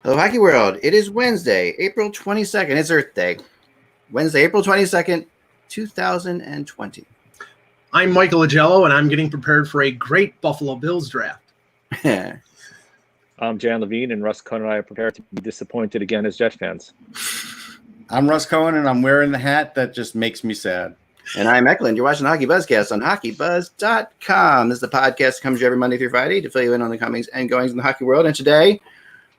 Hello, Hockey World. It is Wednesday, April 22nd. It's Earth Day. Wednesday, April 22nd, 2020. I'm Michael Agello, and I'm getting prepared for a great Buffalo Bills draft. I'm Jan Levine, and Russ Cohen and I are prepared to be disappointed again as Jets fans. I'm Russ Cohen, and I'm wearing the hat that just makes me sad. And I'm Eichel. You're watching HockeyBuzzcast on HockeyBuzz.com. This is the podcast that comes to you every Monday through Friday to fill you in on the comings and goings in the hockey world. And today,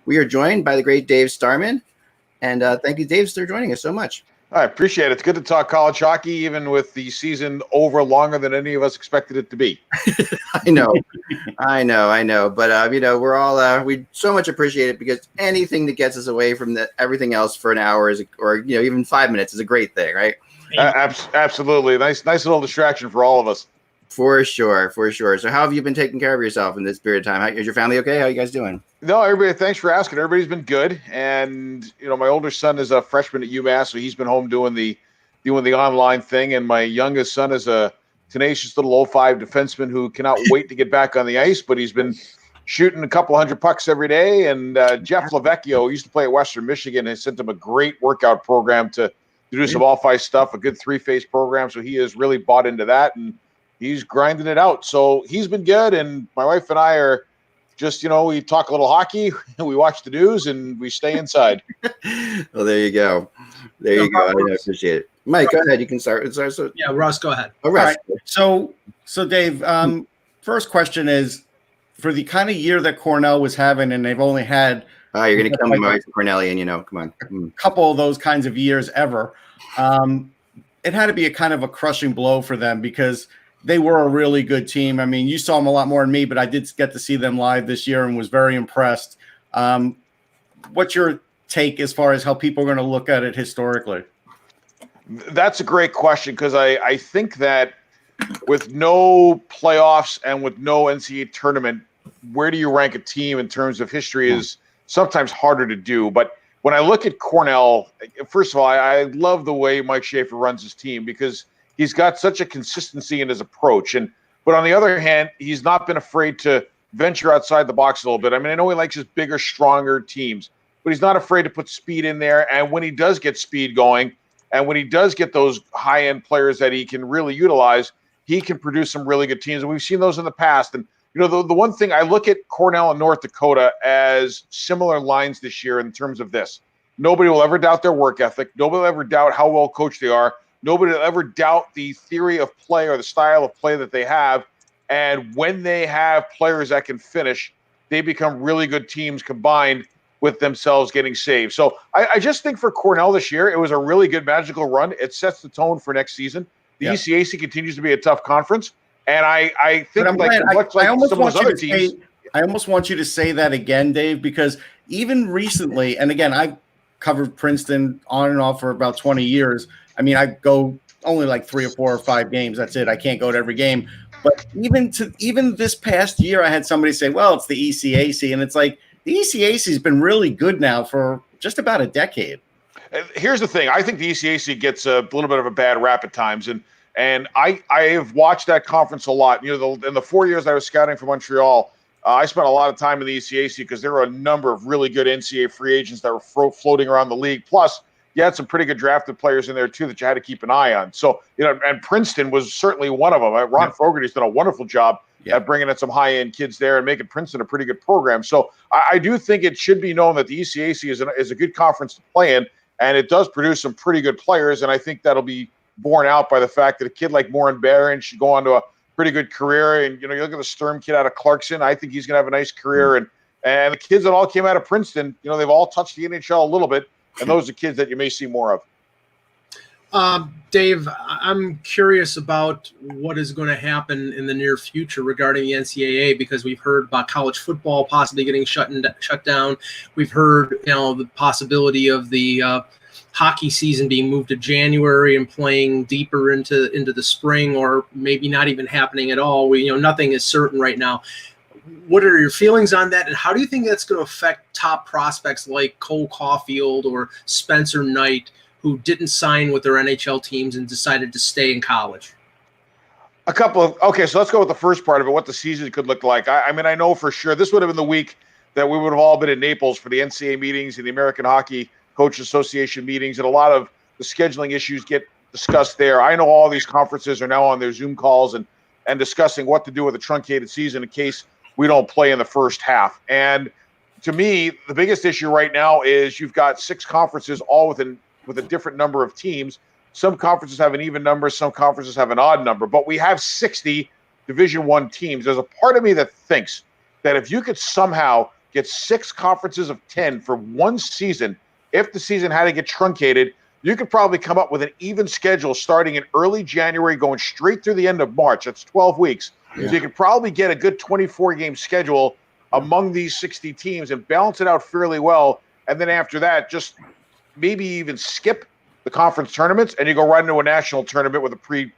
we are joined by the great Dave Starman. And thank you, Dave, for joining us so much. I appreciate it. It's good to talk college hockey, even with the season over longer than any of us expected it to be. I know. But, we're all, we so much appreciate it because anything that gets us away from everything else for an hour or even 5 minutes is a great thing, right? Absolutely. Nice little distraction for all of us. For sure. So how have you been taking care of yourself in this period of time? Is your family okay? How are you guys doing? No, everybody, thanks for asking. Everybody's been good. And, my older son is a freshman at UMass, so he's been home doing the online thing. And my youngest son is a tenacious little 05 defenseman who cannot wait to get back on the ice, but he's been shooting a couple hundred pucks every day. And Jeff Lavecchio, who used to play at Western Michigan, has sent him a great workout program to do some all-five stuff, a good three-phase program. So he has really bought into that, and he's grinding it out. So he's been good, and my wife and I are just, we talk a little hockey, we watch the news, and we stay inside. Well, there you go. I appreciate it. Mike, go ahead. You can start. Yeah, Russ, go ahead. All right. So Dave, first question is, for the kind of year that Cornell was having, and they've only had – you're going to kill me, Mike Cornellian, come on. A couple of those kinds of years ever. It had to be a kind of a crushing blow for them because they were a really good team. I mean, you saw them a lot more than me, but I did get to see them live this year and was very impressed. What's your take as far as how people are going to look at it historically? That's a great question because I think that with no playoffs and with no NCAA tournament, where do you rank a team in terms of history is sometimes harder to do. But when I look at Cornell, first of all, I love the way Mike Schaefer runs his team because he's got such a consistency in his approach. But on the other hand, he's not been afraid to venture outside the box a little bit. I mean, I know he likes his bigger, stronger teams, but he's not afraid to put speed in there. And when he does get speed going, and when he does get those high-end players that he can really utilize, he can produce some really good teams. And we've seen those in the past. And the one thing I look at Cornell and North Dakota as similar lines this year in terms of this. Nobody will ever doubt their work ethic. Nobody will ever doubt how well coached they are. Nobody will ever doubt the theory of play or the style of play that they have. And when they have players that can finish, they become really good teams combined with themselves getting saved. So I just think for Cornell this year, it was a really good magical run. It sets the tone for next season. The ECAC continues to be a tough conference. And I think I almost want you to say that again, Dave, because even recently, and again, I covered Princeton on and off for about 20 years. I mean, I go only like 3 or 4 or 5 games. That's it. I can't go to every game. But even this past year, I had somebody say, well, it's the ECAC. And it's like the ECAC has been really good now for just about a decade. Here's the thing. I think the ECAC gets a little bit of a bad rap at times. And I have watched that conference a lot. In the 4 years I was scouting for Montreal, I spent a lot of time in the ECAC because there were a number of really good NCAA free agents that were floating around the league. Plus, you had some pretty good drafted players in there, too, that you had to keep an eye on. So, and Princeton was certainly one of them. Ron Fogarty's done a wonderful job at bringing in some high-end kids there and making Princeton a pretty good program. So I do think it should be known that the ECAC is a good conference to play in, and it does produce some pretty good players, and I think that'll be borne out by the fact that a kid like Morin Barron should go on to a pretty good career. And, you look at the Sturm kid out of Clarkson, I think he's going to have a nice career. And the kids that all came out of Princeton, they've all touched the NHL a little bit. And those are kids that you may see more of. Dave, I'm curious about what is going to happen in the near future regarding the NCAA, because we've heard about college football possibly getting shut down. We've heard, the possibility of the hockey season being moved to January and playing deeper into the spring, or maybe not even happening at all. Nothing is certain right now. What are your feelings on that, and how do you think that's going to affect top prospects like Cole Caulfield or Spencer Knight, who didn't sign with their NHL teams and decided to stay in college? Okay, so let's go with the first part of it, what the season could look like. I mean, I know for sure this would have been the week that we would have all been in Naples for the NCAA meetings and the American Hockey Coach Association meetings, and a lot of the scheduling issues get discussed there. I know all these conferences are now on their Zoom calls and discussing what to do with a truncated season in case we don't play in the first half. And to me, the biggest issue right now is you've got 6 conferences all with a different number of teams. Some conferences have an even number, some conferences have an odd number, but we have 60 Division I teams. There's a part of me that thinks that if you could somehow get 6 conferences of 10 for one season, if the season had to get truncated, you could probably come up with an even schedule starting in early January, going straight through the end of March. That's 12 weeks. Yeah. So you could probably get a good 24-game schedule among these 60 teams and balance it out fairly well. And then after that, just maybe even skip the conference tournaments and you go right into a national tournament with a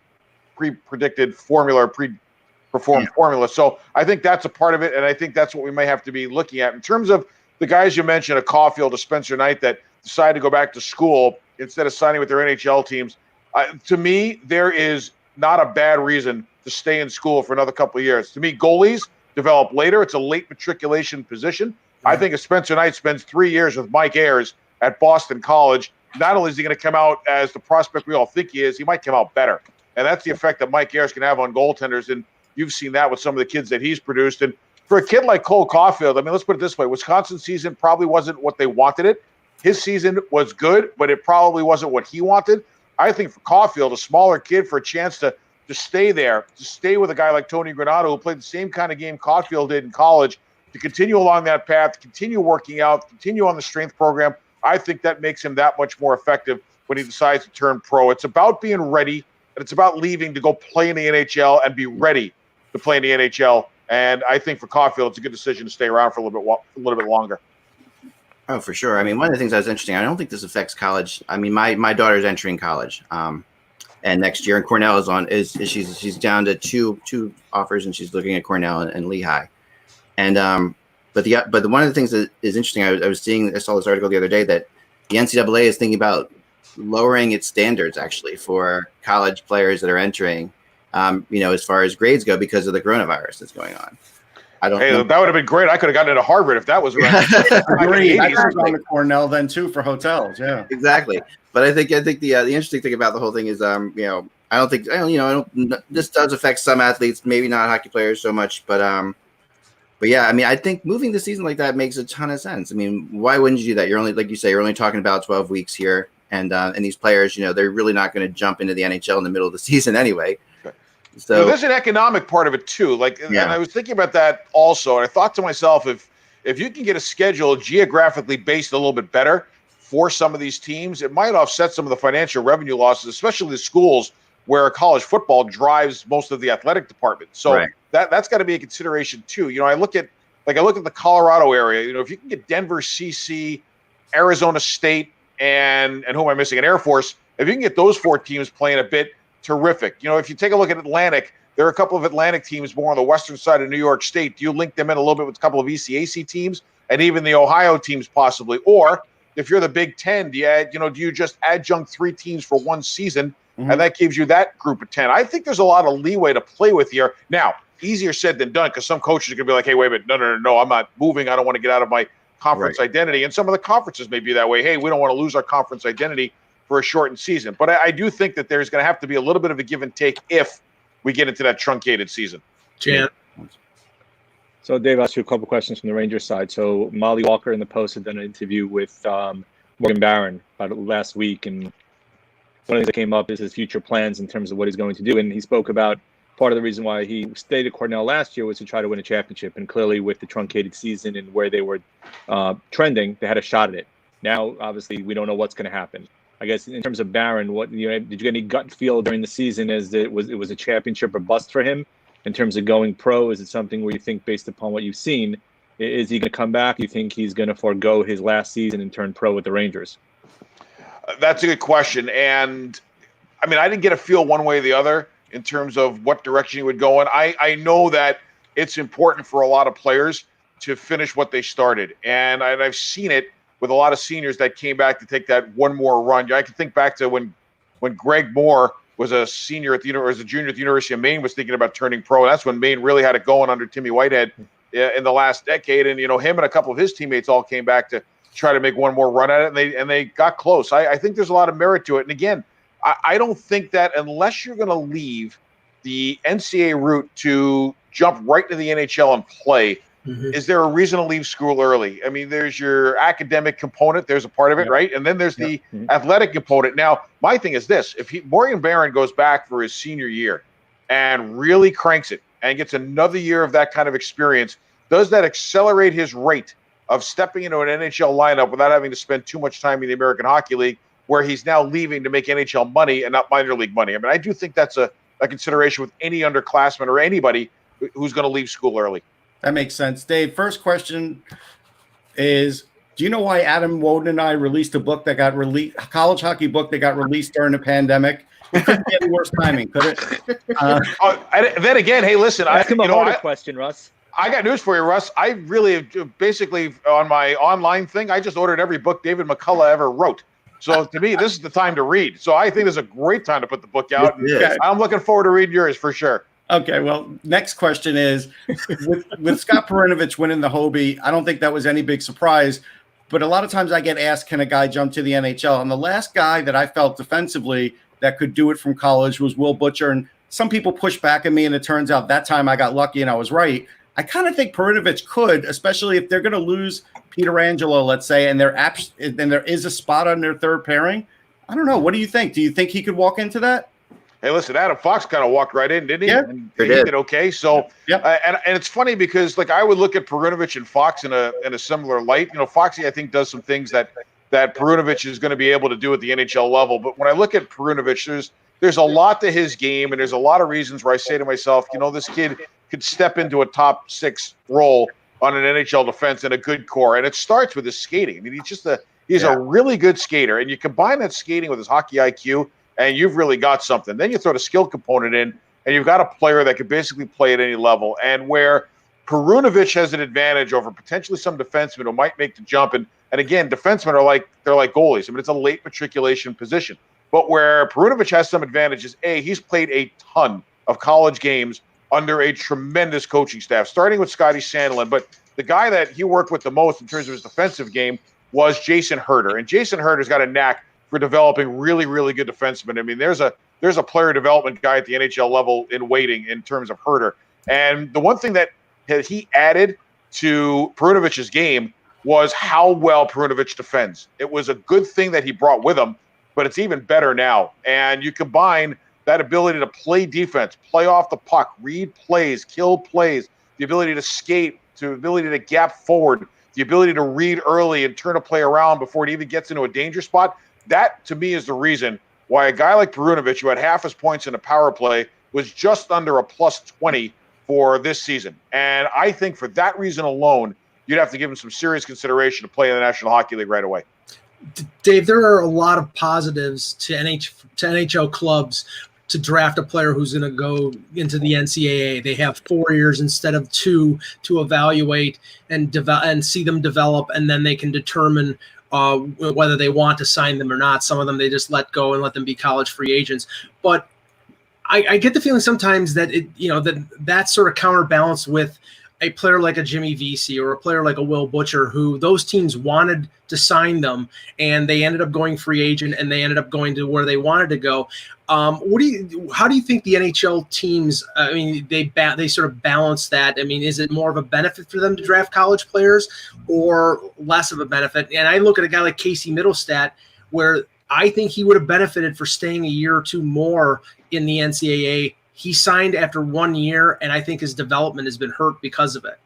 pre-predicted formula or pre-performed formula. So I think that's a part of it, and I think that's what we may have to be looking at. In terms of the guys you mentioned, a Caulfield, a Spencer Knight, that decided to go back to school instead of signing with their NHL teams, to me, there is not a bad reason to stay in school for another couple of years. To me, goalies develop later. It's a late matriculation position. I think if Spencer Knight spends 3 years with Mike Ayers at Boston College, not only is he going to come out as the prospect we all think he is, he might come out better. And that's the effect that Mike Ayers can have on goaltenders. And you've seen that with some of the kids that he's produced. And for a kid like Cole Caulfield, I mean, let's put it this way. Wisconsin's season probably wasn't what they wanted it. His season was good, but it probably wasn't what he wanted. I think for Caulfield, a smaller kid, for a chance to stay there, to stay with a guy like Tony Granato, who played the same kind of game Caulfield did in college, to continue along that path, continue working out, continue on the strength program, I think that makes him that much more effective when he decides to turn pro. It's about being ready, and it's about leaving to go play in the NHL and be ready to play in the NHL. And I think for Caulfield, it's a good decision to stay around for a little bit longer. Oh, for sure. I mean, one of the things that was interesting, I don't think this affects college. I mean, my daughter's entering college, and next year, and Cornell is she's down to two offers, and she's looking at Cornell and Lehigh. And but one of the things that is interesting, I saw this article the other day that the NCAA is thinking about lowering its standards actually for college players that are entering, as far as grades go, because of the coronavirus that's going on. I don't. Hey, that would have been great. I could have gotten into Harvard if that was right. I could have gone to Cornell then too for hotels. Yeah, exactly. But I think the interesting thing about the whole thing is, I don't think this does affect some athletes, maybe not hockey players so much, but yeah, I mean, I think moving the season like that makes a ton of sense. I mean, why wouldn't you do that? You're only, like you say, you're only talking about 12 weeks here, and these players, they're really not going to jump into the NHL in the middle of the season anyway. So there's an economic part of it too. And I was thinking about that also, and I thought to myself, if you can get a schedule geographically based a little bit better for some of these teams, it might offset some of the financial revenue losses, especially the schools where college football drives most of the athletic department. So that's got to be a consideration too. I look at the Colorado area. If you can get Denver, CC, Arizona State, and who am I missing? And Air Force. If you can get those 4 teams playing a bit, terrific. If you take a look at Atlantic, there are a couple of Atlantic teams more on the western side of New York State. Do you link them in a little bit with a couple of ECAC teams and even the Ohio teams possibly? Or if you're the Big Ten, do you just adjunct 3 teams for one season, and that gives you that group of 10? I think there's a lot of leeway to play with here. Now, easier said than done, because some coaches are going to be like, hey, wait a minute, no, I'm not moving. I don't want to get out of my conference identity. And some of the conferences may be that way. Hey, we don't want to lose our conference identity for a shortened season. But I do think that there's going to have to be a little bit of a give and take if we get into that truncated season. Jan. So, Dave, I'll ask you a couple questions from the Rangers side. So, Molly Walker in the Post had done an interview with Morgan Barron about last week, and one of the things that came up is his future plans in terms of what he's going to do. And he spoke about part of the reason why he stayed at Cornell last year was to try to win a championship. And clearly, with the truncated season and where they were trending, they had a shot at it. Now, obviously, we don't know what's going to happen. I guess in terms of Barron, did you get any gut feel during the season as it was a championship or bust for him in terms of going pro? Is it something where you think, based upon what you've seen, is he going to come back? Do you think he's going to forego his last season and turn pro with the Rangers? That's a good question. And I mean, I didn't get a feel one way or the other in terms of what direction he would go in. I know that it's important for a lot of players to finish what they started. And I've seen it with a lot of seniors that came back to take that one more run. I can think back to when Greg Moore was a senior as a junior at the University of Maine, was thinking about turning pro. And that's when Maine really had it going under Timmy Whitehead in the last decade. And, him and a couple of his teammates all came back to try to make one more run at it, and they got close. I think there's a lot of merit to it. And again, I don't think that unless you're going to leave the NCAA route to jump right into the NHL and play, is there a reason to leave school early? I mean, there's your academic component. There's a part of it, right? And then there's the athletic component. Now, my thing is this. If Morgan Barron goes back for his senior year and really cranks it and gets another year of that kind of experience, does that accelerate his rate of stepping into an NHL lineup without having to spend too much time in the American Hockey League, where he's now leaving to make NHL money and not minor league money? I mean, I do think that's a consideration with any underclassman or anybody who's going to leave school early. That makes sense. Dave, first question is, do you know why Adam Woden and I released a book that got released, a college hockey book that got released during the pandemic? It couldn't be any worse timing, could it? Then again, hey, listen, ask him a harder question, Russ. I got news for you, Russ. I really, basically, on my online thing, I just ordered every book David McCullough ever wrote. So to me, this is the time to read. So I think this is a great time to put the book out. And I'm looking forward to reading yours for sure. Okay, well, next question is, with Scott Perinovich winning the Hobie, I don't think that was any big surprise. But a lot of times I get asked, can a guy jump to the NHL? And the last guy that I felt defensively that could do it from college was Will Butcher. And some people pushed back at me, and it turns out that time I got lucky and I was right. I kind of think Perinovich could, especially if they're going to lose Peter Angelo, let's say, and there is a spot on their third pairing. I don't know. What do you think? Do you think he could walk into that? Hey, listen, Adam Fox kind of walked right in, didn't he? Yeah, and he did okay. So, and it's funny because, like, I would look at Perinovich and Fox in a similar light. Foxy, I think, does some things that Perinovich is going to be able to do at the NHL level. But when I look at Perinovich, there's a lot to his game, and there's a lot of reasons where I say to myself, this kid could step into a top 6 role on an NHL defense in a good core. And it starts with his skating. I mean, he's a really good skater, and you combine that skating with his hockey IQ, and you've really got something. Then you throw the skill component in, and you've got a player that could basically play at any level. And where Perinovich has an advantage over potentially some defensemen who might make the jump, and again, defensemen are like goalies. I mean, it's a late matriculation position. But where Perinovich has some advantages, he's played a ton of college games under a tremendous coaching staff, starting with Scotty Sandlin. But the guy that he worked with the most in terms of his defensive game was Jason Herter. And Jason Herter's got a knack for developing really, really good defensemen. I mean, there's a player development guy at the NHL level in waiting in terms of Herter. And the one thing that he added to Perinovich's game was how well Perinovich defends. It was a good thing that he brought with him, but it's even better now. And you combine that ability to play defense, play off the puck, read plays, kill plays, the ability to skate, the ability to gap forward, the ability to read early and turn a play around before it even gets into a danger spot. That, to me, is the reason why a guy like Perinovich, who had half his points in a power play, was just under a plus 20 for this season. And I think for that reason alone, you'd have to give him some serious consideration to play in the National Hockey League right away. Dave, there are a lot of positives to NHL clubs to draft a player who's going to go into the NCAA. They have 4 years instead of 2 to evaluate and see them develop, and then they can determine whether they want to sign them or not. Some of them they just let go and let them be college free agents. But I get the feeling sometimes that that sort of counterbalanced with a player like a Jimmy Vesey or a player like a Will Butcher, who those teams wanted to sign them, and they ended up going free agent, and they ended up going to where they wanted to go. How do you think the NHL teams? I mean, they sort of balance that. I mean, is it more of a benefit for them to draft college players, or less of a benefit? And I look at a guy like Casey Middlestat, where I think he would have benefited for staying a year or two more in the NCAA. He signed after 1 year, and I think his development has been hurt because of it.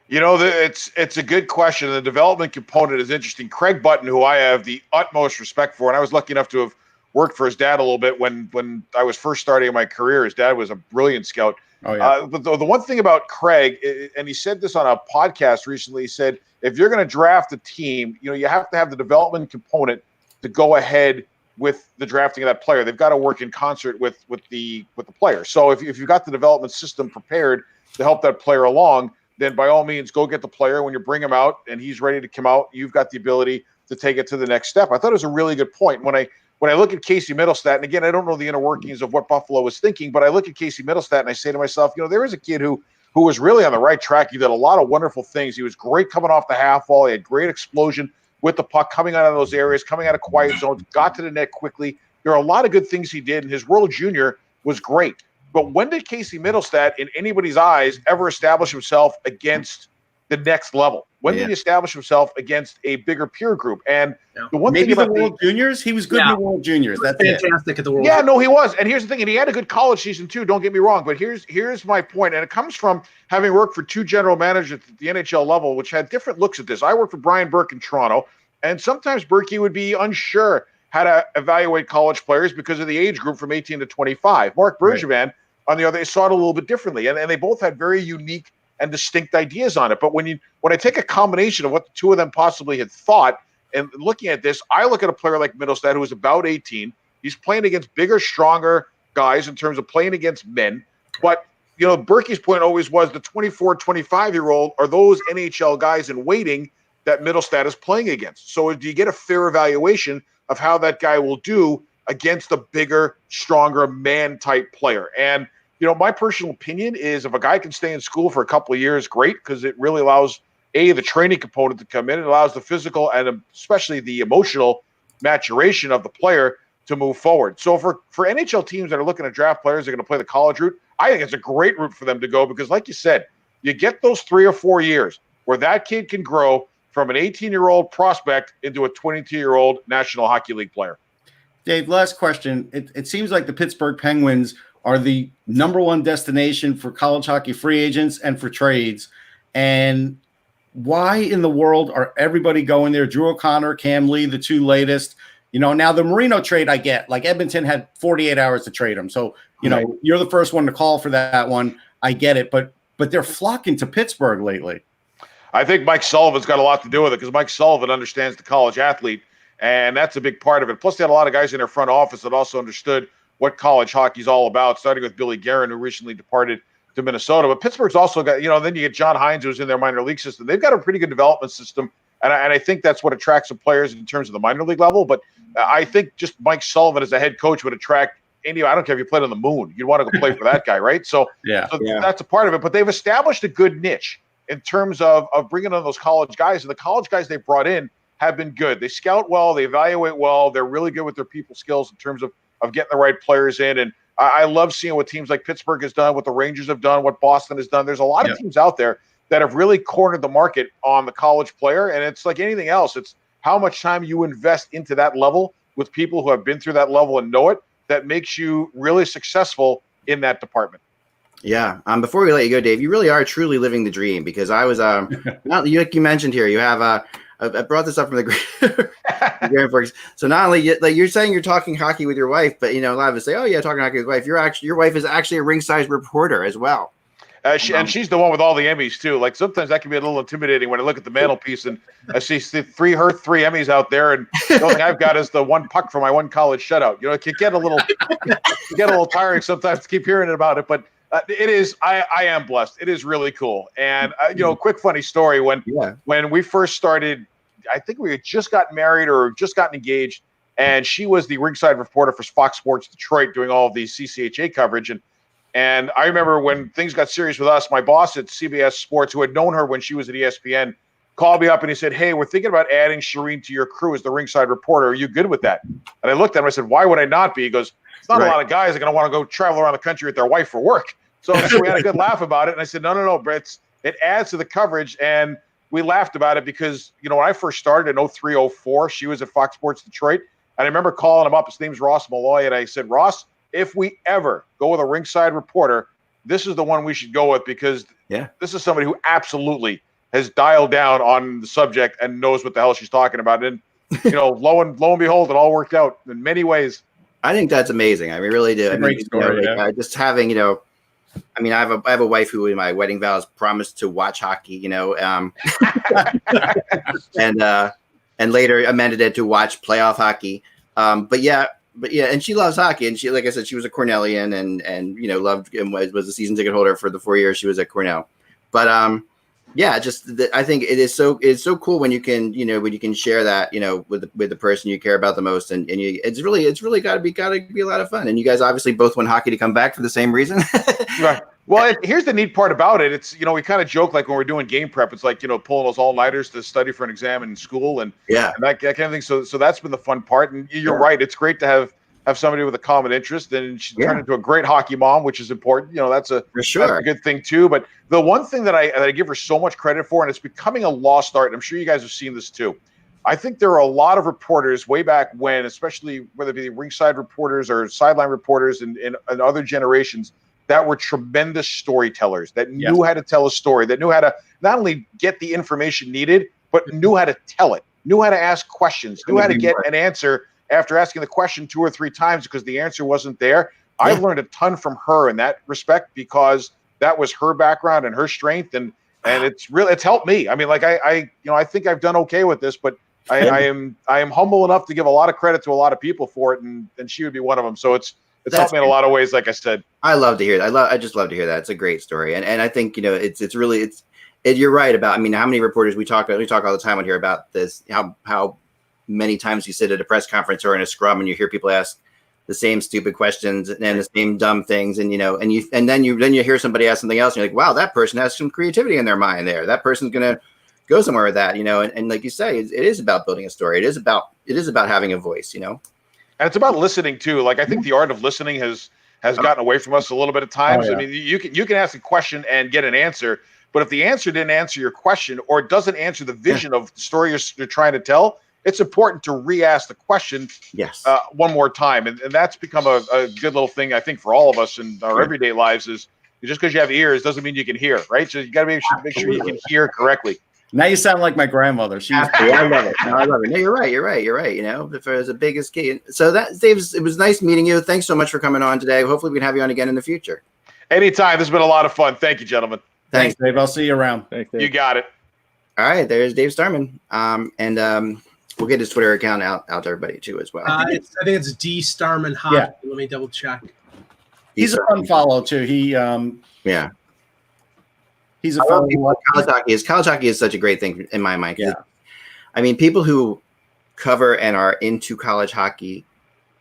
It's a good question. The development component is interesting. Craig Button, who I have the utmost respect for, and I was lucky enough to have worked for his dad a little bit when I was first starting my career. His dad was a brilliant scout. Oh, yeah. But the one thing about Craig, and he said this on a podcast recently, he said, if you're going to draft a team, you have to have the development component to go ahead with the drafting of that player. They've got to work in concert with the player. So if you've got the development system prepared to help that player along, then by all means, go get the player. When you bring him out and he's ready to come out, you've got the ability to take it to the next step. I thought it was a really good point. When I look at Casey Middlestat, and again, I don't know the inner workings of what Buffalo was thinking, but I look at Casey Middlestat and I say to myself, there is a kid who who was really on the right track. He did a lot of wonderful things. He was great coming off the half wall. He had great explosion with the puck, coming out of those areas, coming out of quiet zones, got to the net quickly. There are a lot of good things he did, and his World Junior was great. But when did Casey Middlestat, in anybody's eyes, ever establish himself against the next level? When did he establish himself against a bigger peer group? And the one maybe thing about the World Juniors, he was good in the World Juniors. That's fantastic at the World. Yeah, no, he was. And here's the thing, and he had a good college season too. Don't get me wrong, but here's my point, and it comes from having worked for two general managers at the NHL level, which had different looks at this. I worked for Brian Burke in Toronto, and sometimes Burke would be unsure how to evaluate college players because of the age group from 18 to 25. Mark Bergevin, on the other, saw it a little bit differently, and they both had very unique and distinct ideas on it. But when I take a combination of what the two of them possibly had thought, and looking at this, I look at a player like Middlestat who is about 18. He's playing against bigger, stronger guys in terms of playing against men. But, Berkey's point always was the 24, 25-year-old are those NHL guys in waiting that Middlestat is playing against. So do you get a fair evaluation of how that guy will do against a bigger, stronger man-type player? And, my personal opinion is if a guy can stay in school for a couple of years, great, because it really allows, the training component to come in. It allows the physical and especially the emotional maturation of the player to move forward. So for NHL teams that are looking to draft players that are going to play the college route, I think it's a great route for them to go because, like you said, you get those 3 or 4 years where that kid can grow from an 18-year-old prospect into a 22-year-old National Hockey League player. Dave, last question. It seems like the Pittsburgh Penguins are the number one destination for college hockey free agents and for trades. And why in the world are everybody going there? Drew O'Connor, Cam Lee, the two latest. Now the Marino trade I get. Like Edmonton had 48 hours to trade him. So, you're the first one to call for that one. I get it. But they're flocking to Pittsburgh lately. I think Mike Sullivan's got a lot to do with it because Mike Sullivan understands the college athlete, and that's a big part of it. Plus, they had a lot of guys in their front office that also understood what college hockey's all about, starting with Billy Guerin, who recently departed to Minnesota. But Pittsburgh's also got, then you get John Hines, who's in their minor league system. They've got a pretty good development system, and I think that's what attracts the players in terms of the minor league level. But I think just Mike Sullivan as a head coach would attract any. I don't care if you played on the moon. You'd want to go play for that guy, right? So that's a part of it. But they've established a good niche in terms of bringing on those college guys. And the college guys they brought in have been good. They scout well. They evaluate well. They're really good with their people skills in terms of getting the right players in. And I love seeing what teams like Pittsburgh has done, what the Rangers have done, what Boston has done. There's a lot of teams out there that have really cornered the market on the college player. And it's like anything else. It's how much time you invest into that level with people who have been through that level and know it that makes you really successful in that department. Yeah. Before we let you go, Dave, you really are truly living the dream because I was, like you mentioned here, you have I brought this up from the Grandforks. So not only like you're saying you're talking hockey with your wife, but a lot of us say, "Oh yeah, talking hockey with your wife." Your wife is actually a ringside reporter as well. And she's the one with all the Emmys too. Like sometimes that can be a little intimidating when I look at the mantelpiece and I see three Emmys out there, and the only thing I've got is the one puck for my one college shutout. It can get a little tiring sometimes to keep hearing about it, but. It is. I am blessed. It is really cool. And quick funny story. When we first started, I think we had just gotten married or just gotten engaged, and she was the ringside reporter for Fox Sports Detroit, doing all of the CCHA coverage. And I remember when things got serious with us, my boss at CBS Sports, who had known her when she was at ESPN, called me up and he said, "Hey, we're thinking about adding Shireen to your crew as the ringside reporter. Are you good with that?" And I looked at him. I said, "Why would I not be?" He goes, "It's not a lot of guys are going to want to go travel around the country with their wife for work." So we had a good laugh about it. And I said, no, Brett, it adds to the coverage. And we laughed about it because, when I first started in 03, 04, she was at Fox Sports Detroit. And I remember calling him up. His name's Ross Malloy. And I said, "Ross, if we ever go with a ringside reporter, this is the one we should go with because this is somebody who absolutely has dialed down on the subject and knows what the hell she's talking about." And, lo and behold, it all worked out in many ways. I think that's amazing. I mean, really do. Great story. Just having, I have a wife who in my wedding vows promised to watch hockey, and later amended it to watch playoff hockey. But and she loves hockey, and she, like I said, she was a Cornellian and loved and was a season ticket holder for the 4 years she was at Cornell. But I think it's so cool when you can share that with the person you care about the most, and it's really got to be a lot of fun. And you guys obviously both want hockey to come back for the same reason, right? Well, here's the neat part about it. It's, we kind of joke like when we're doing game prep, it's like, pulling those all-nighters to study for an exam in school and that kind of thing. So that's been the fun part. And you're right. It's great to have somebody with a common interest, and she turned into a great hockey mom, which is important. That's a good thing too. But the one thing that I give her so much credit for, and it's becoming a lost art, and I'm sure you guys have seen this too. I think there are a lot of reporters way back when, especially whether it be ringside reporters or sideline reporters in other generations, that were tremendous storytellers, that knew how to tell a story, that knew how to not only get the information needed, but knew how to tell it, knew how to ask questions, knew how to get an answer after asking the question 2 or 3 times because the answer wasn't there. I've learned a ton from her in that respect because that was her background and her strength, and it's helped me. I mean, like I think I've done okay with this, but I am humble enough to give a lot of credit to a lot of people for it, and she would be one of them. So it's helped me in a lot of ways, like I said. I love to hear that. I just love to hear that. It's a great story. And I think, it's really, you're right about, how many reporters we talk all the time on here about this, how many times you sit at a press conference or in a scrum and you hear people ask the same stupid questions and the same dumb things. And, then you hear somebody ask something else and you're like, wow, that person has some creativity in their mind there. That person's going to go somewhere with that, and like you say, it is about building a story. It is about having a voice, And it's about listening too. Like I think the art of listening has gotten away from us a little bit at times. Oh, yeah. I mean, you can ask a question and get an answer, but if the answer didn't answer your question or it doesn't answer the vision of the story you're trying to tell, it's important to re-ask the question one more time. And that's become a good little thing, I think, for all of us in our everyday lives is just because you have ears doesn't mean you can hear, right? So you got to make sure you can hear correctly. Now you sound like my grandmother. I love it. No, I love it. No, you're right. If there's a biggest key. So Dave, it was nice meeting you. Thanks so much for coming on today. Hopefully we can have you on again in the future. Anytime. This has been a lot of fun. Thank you, gentlemen. Thanks, Dave. I'll see you around. Thanks, Dave. You got it. All right. There's Dave Starman. And we'll get his Twitter account out to everybody too as well. I think it's D Starman Hockey. Yeah. Let me double check. He's a fun follow too. He's a fun college hockey is such a great thing in my mind. Yeah. People who cover and are into college hockey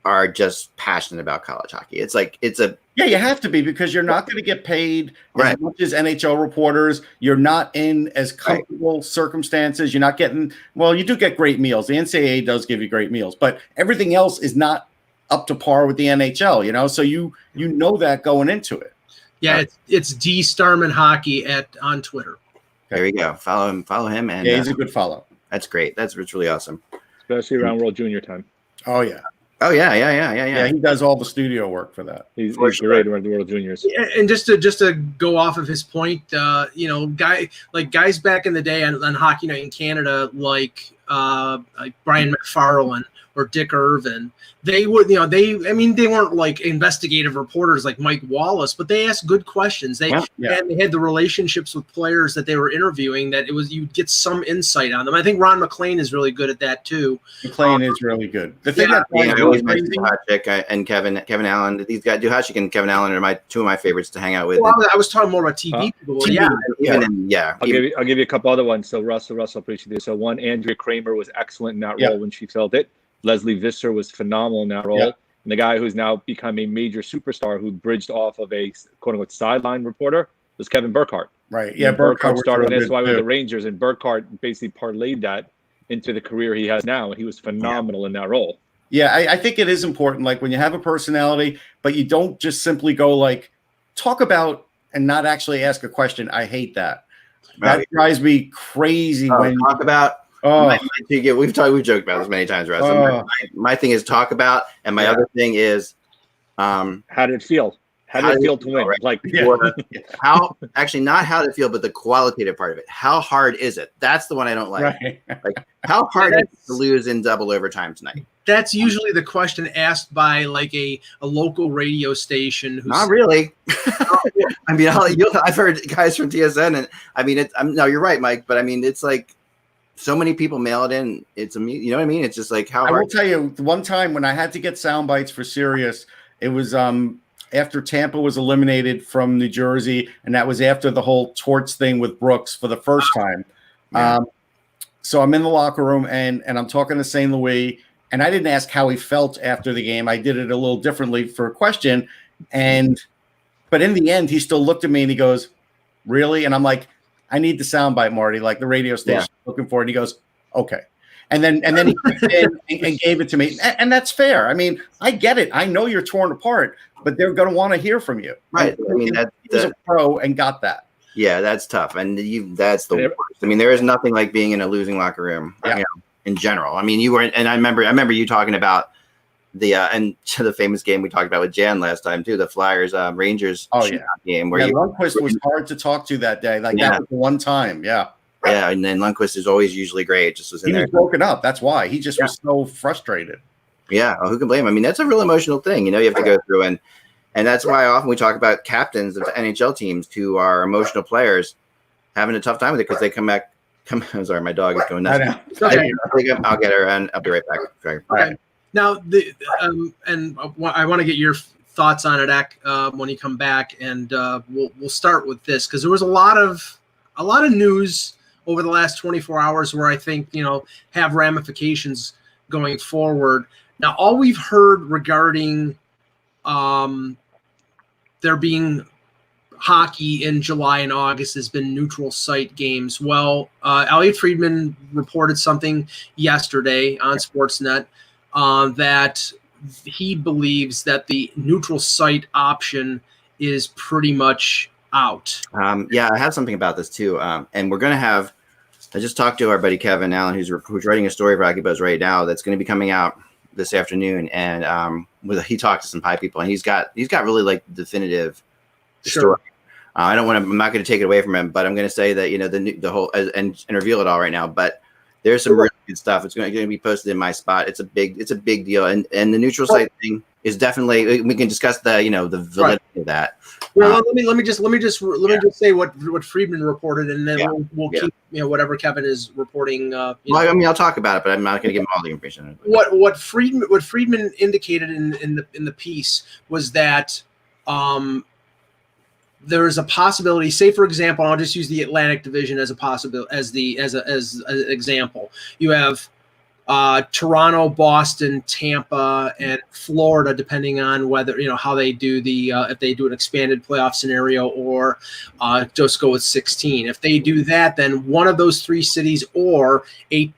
are just passionate about college hockey. It's like you have to be because you're not going to get paid as much as NHL reporters. You're not in as comfortable circumstances. You're not getting you do get great meals. The NCAA does give you great meals, but everything else is not up to par with the NHL. So you know that going into it. Yeah, it's D Starman Hockey on Twitter. There you go. Follow him, and he's a good follow. That's great. It's really awesome, especially around World Junior time. Oh yeah. Yeah. He does all the studio work for that. He's great around the World Juniors. And just to go off of his point, guys back in the day on Hockey Night in Canada, like Brian McFarlane or Dick Irvin, they would, they weren't like investigative reporters like Mike Wallace, but they asked good questions. They had the relationships with players that they were interviewing that you'd get some insight on them. I think Ron McLean is really good at that too. McLean is really good. The thing I always mention Duhachik and Kevin Allen. These guys, Duhachik and Kevin Allen, are two of my favorites to hang out with. Well, I was talking more about TV people. I'll give you a couple other ones. So Russell, appreciate this. So one, Andrea Kramer was excellent in that role when she filled it. Leslie Visser was phenomenal in that role. And the guy who's now become a major superstar who bridged off of a quote-unquote sideline reporter was Kevin Burkhardt. Right. Yeah, Burkhardt started with the Rangers, and Burkhardt basically parlayed that into the career he has now, and he was phenomenal in that role. Yeah, I think it is important, like when you have a personality, but you don't just simply go like, talk about and not actually ask a question. I hate that. That drives me crazy when talk about. We've joked about this many times, Russ. My thing is talk about, and my other thing is, how did it feel? How did it feel to win? Right? Like how actually not how did it feel, but the qualitative part of it. How hard is it? That's the one I don't like. Right. Like how hard is it to lose in double overtime tonight? That's usually the question asked by like a local radio station. Not really. I've heard guys from TSN, and no, you're right, Mike. But it's like. So many people mail it in. You know what I mean? It's just like how hard. I will tell you, one time when I had to get sound bites for Sirius, it was after Tampa was eliminated from New Jersey, and that was after the whole torts thing with Brooks for the first time. Yeah. So I'm in the locker room, and I'm talking to St. Louis, and I didn't ask how he felt after the game. I did it a little differently for a question, and But in the end, he still looked at me and he goes, really? And I'm like, I need the soundbite, Marty, like the radio station looking for it. And he goes, okay. And then he and gave it to me. And that's fair. I mean, I get it. I know you're torn apart, but they're going to want to hear from you. Right. I mean, he's a pro and got that. Yeah, that's tough. And that's the worst. I mean, there is nothing like being in a losing locker room, in general. I mean, you were, and I remember you talking about and the famous game we talked about with Jan last time too, the Flyers Rangers game where Lundqvist was hard to talk to that day. Like that was the one time. Yeah. Yeah. And then Lundqvist is always usually great. Just was in there. He was broken up. That's why he just was so frustrated. Yeah. Well, who can blame him? I mean, that's a real emotional thing, you have to go through. And that's why often we talk about captains of NHL teams who are emotional players having a tough time with it because they come back. I'm sorry, my dog is going nuts. I'll get her and I'll be right back. Okay. All right. Now, and I want to get your thoughts on it, Eck, when you come back, and we'll start with this because there was a lot of news over the last 24 hours where I think have ramifications going forward. Now, all we've heard regarding there being hockey in July and August has been neutral site games. Well, Elliot Friedman reported something yesterday on Sportsnet. That he believes that the neutral site option is pretty much out. Yeah, I have something about this too. And we're going to have, I just talked to our buddy Kevin Allen, who's writing a story for HockeyBuzz right now that's going to be coming out this afternoon. And he talked to some Pie people, and he's got really like definitive story. I'm not going to take it away from him, but I'm going to say that the whole and reveal it all right now. But there's some really good stuff. It's going to be posted in my spot. It's a big deal, and the neutral site thing is definitely. We can discuss the the validity of that. Well, let me just say what Friedman reported, and then we'll keep whatever Kevin is reporting. Well, I mean, I'll talk about it, but I'm not going to give him all the information. What Friedman indicated in the piece was that there is a possibility. Say, for example, I'll just use the Atlantic Division as a possibility, as an example. You have Toronto, Boston, Tampa, and Florida, depending on whether how they do if they do an expanded playoff scenario or just go with 16. If they do that, then one of those three cities or a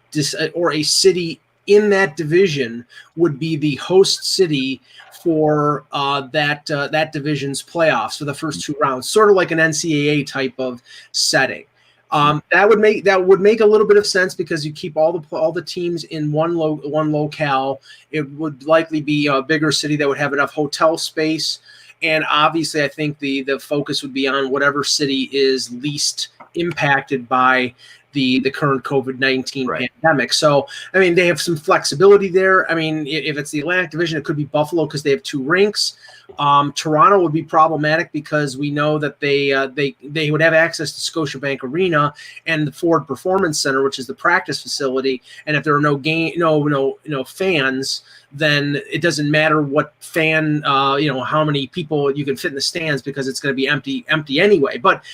city in that division would be the host city for that division's playoffs for the first two rounds, sort of like an NCAA type of setting. That would make a little bit of sense because you keep all the teams in one locale. It would likely be a bigger city that would have enough hotel space, and obviously, I think the focus would be on whatever city is least impacted by the current COVID-19 pandemic. So, I mean, they have some flexibility there. I mean, if it's the Atlantic Division, it could be Buffalo because they have two rinks. Toronto would be problematic because we know that they would have access to Scotiabank Arena and the Ford Performance Center, which is the practice facility. And if there are no fans, then it doesn't matter what fan, how many people you can fit in the stands because it's going to be empty anyway. But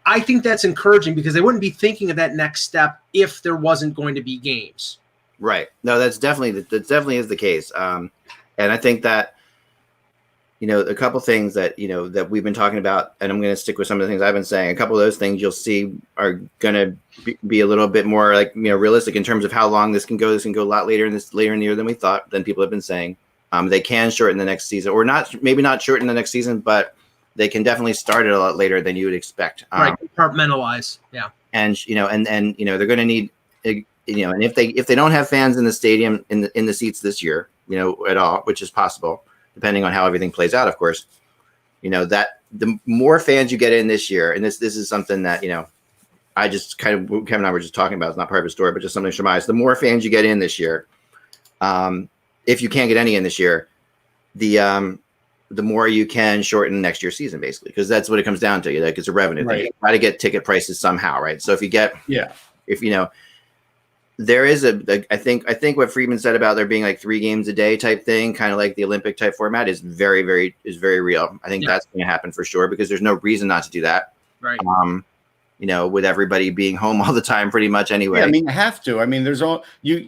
I think that's encouraging because they wouldn't be thinking of that next step if there wasn't going to be games. Right. No, that definitely is the case. And I think that, a couple things that, that we've been talking about, and I'm going to stick with some of the things I've been saying. A couple of those things you'll see are going to be a little bit more like, realistic in terms of how long this can go. This can go a lot later in the year than we thought, than people have been saying. They can shorten the next season, or maybe not shorten the next season, but they can definitely start it a lot later than you would expect. Right, compartmentalize. Yeah. And they're going to need, and if they don't have fans in the stadium in the seats this year, at all, which is possible, depending on how everything plays out, of course, that the more fans you get in this year, and this is something that, I just kind of, Kevin and I were just talking about, it's not part of the story, but just something to surmise. The more fans you get in this year, if you can't get any in this year, the more you can shorten next year's season, basically, because that's what it comes down to. Like, it's a revenue thing. You try to get ticket prices somehow, right? So if you get, there is I think what Friedman said about there being like 3 games a day type thing, kind of like the Olympic type format, is very real. I think that's going to happen for sure because there's no reason not to do that. Right. with everybody being home all the time pretty much anyway. Yeah, I mean, you have to. I mean, there's all so you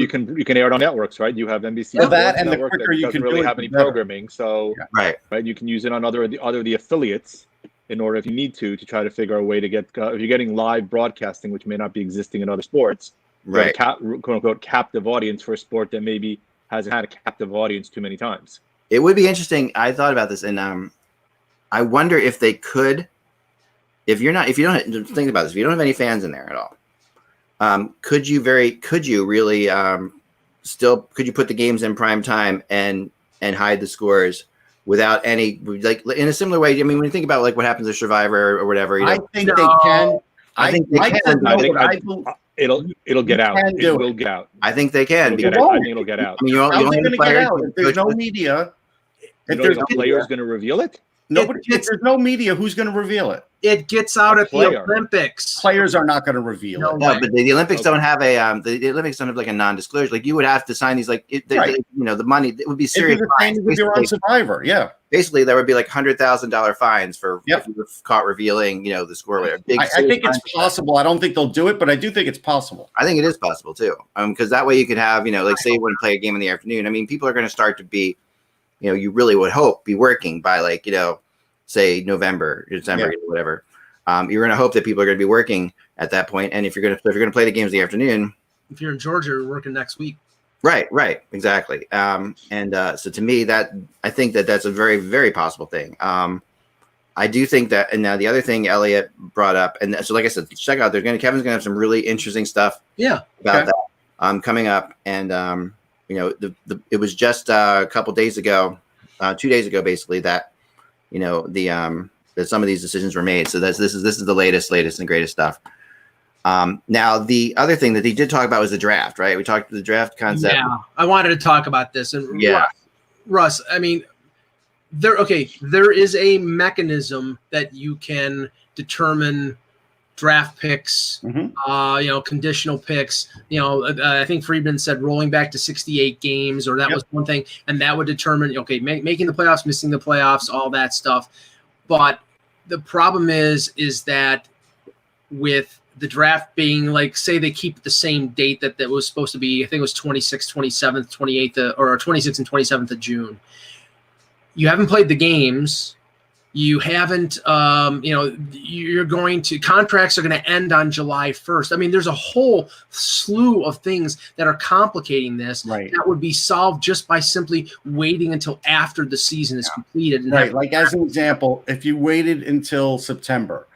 can air it on networks, right? You have NBC. Well, that and the network quicker that you doesn't can really do it, have the any better. programming, so right, you can use it on other the affiliates in order, if you need to try to figure out a way to get if you're getting live broadcasting, which may not be existing in other sports, right. quote unquote captive audience for a sport that maybe hasn't had a captive audience too many times. It would be interesting. I thought about this, and I wonder if they could. If you don't think about this, if you don't have any fans in there at all, could you really could you put the games in prime time and hide the scores without any, like, in a similar way? I mean, when you think about like what happens to Survivor or whatever, I think they can. I think they can. It'll get out. It will get out. I think they can. I think it'll get out. I mean, How's it going to get out? If there's no media, if there's no players going to reveal it, nobody. If there's no media, who's going to reveal it? It gets out at the Olympics. Players are not going to reveal it. No, but the Olympics don't have the Olympics don't have like a non-disclosure. Like you would have to sign these the money. It would be serious. If you're on Survivor, yeah. Basically, there would be like $100,000 fines for if you were caught revealing, the score. Whatever. I think it's possible. I don't think they'll do it, but I do think it's possible. I think it is possible too. Because that way you could have, like say you want to play a game in the afternoon. I mean, people are going to start to be, you really would hope be working by like, say November, December, whatever. You're going to hope that people are going to be working at that point. And if you're going to play the games in the afternoon, if you're in Georgia, you're working next week. Right, exactly. So to me, that I think that's a very, very possible thing. I do think that, and now the other thing Elliot brought up, and so like I said, check out. Kevin's gonna have some really interesting stuff. About that coming up, and it was just a couple days ago, 2 days ago, basically that that some of these decisions were made. So this is the latest and greatest stuff. Now the other thing that he did talk about was the draft, right? We talked the draft concept. Yeah, I wanted to talk about this. And Russ, I mean, there is a mechanism that you can determine draft picks, conditional picks. I think Friedman said rolling back to 68 games, or that was one thing, and that would determine making the playoffs, missing the playoffs, all that stuff. But the problem is that with the draft being like, say they keep the same date that was supposed to be, I think it was 26th, 27th, 28th, or 26th and 27th of June. You haven't played the games. You haven't, you're going to, contracts are going to end on July 1st. I mean, there's a whole slew of things that are complicating this that would be solved just by simply waiting until after the season is completed. And like as an example, if you waited until September,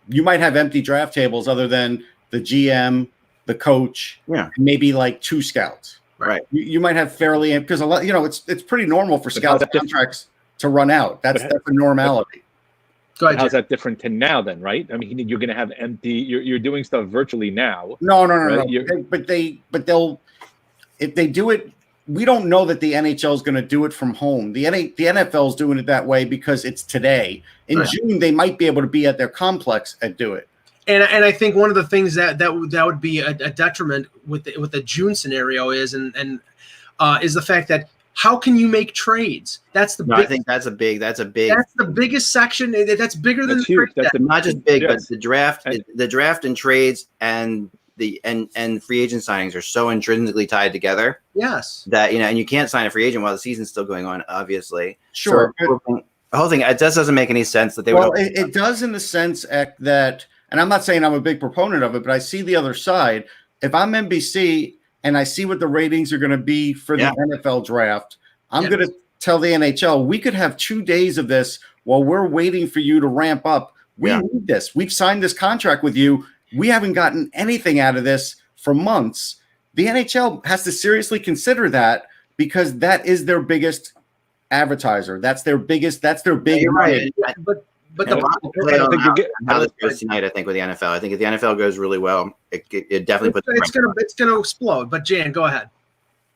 you might have empty draft tables other than the GM, the coach, maybe like 2 scouts. Right. You might have fairly, because a lot, it's pretty normal for scouts contracts to run out. That's a normality. Go ahead. How's that different to now then, right? I mean, you're going to have empty, you're doing stuff virtually now. No. But they'll, if they do it, we don't know that the NHL is going to do it from home. The NFL is doing it that way because it's today. In June, they might be able to be at their complex and do it. And I think one of the things that would be a detriment with the June scenario is the fact that how can you make trades? That's the. I think that's a big. That's the biggest section. That's bigger than huge. That's not just big, but the draft and trades and free agent signings are so intrinsically tied together. Yes. That and you can't sign a free agent while the season's still going on. Obviously. Sure. So the whole thing. It just doesn't make any sense that they. Well, it does in the sense that. And I'm not saying I'm a big proponent of it, but I see the other side. If I'm NBC and I see what the ratings are going to be for the NFL draft, I'm going to tell the NHL, we could have 2 days of this while we're waiting for you to ramp up. We need this. We've signed this contract with you. We haven't gotten anything out of this for months. The NHL has to seriously consider that because that is their biggest advertiser. That's their biggest. Right. But I don't think how this goes tonight. I think with the NFL, I think if the NFL goes really well, it definitely puts. It's gonna explode. But Jan, go ahead.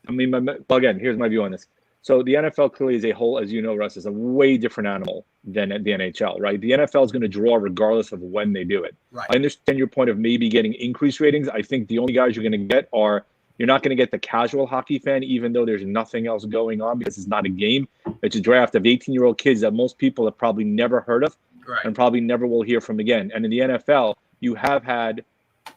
I mean, again, here's my view on this. So the NFL clearly is a whole, as you know, Russ, is a way different animal than the NHL, right? The NFL is going to draw regardless of when they do it. Right. I understand your point of maybe getting increased ratings. I think the only guys you're going to get you're not going to get the casual hockey fan, even though there's nothing else going on because it's not a game. It's a draft of 18-year-old kids that most people have probably never heard of. Right. and probably never will hear from again. And in the NFL, you have had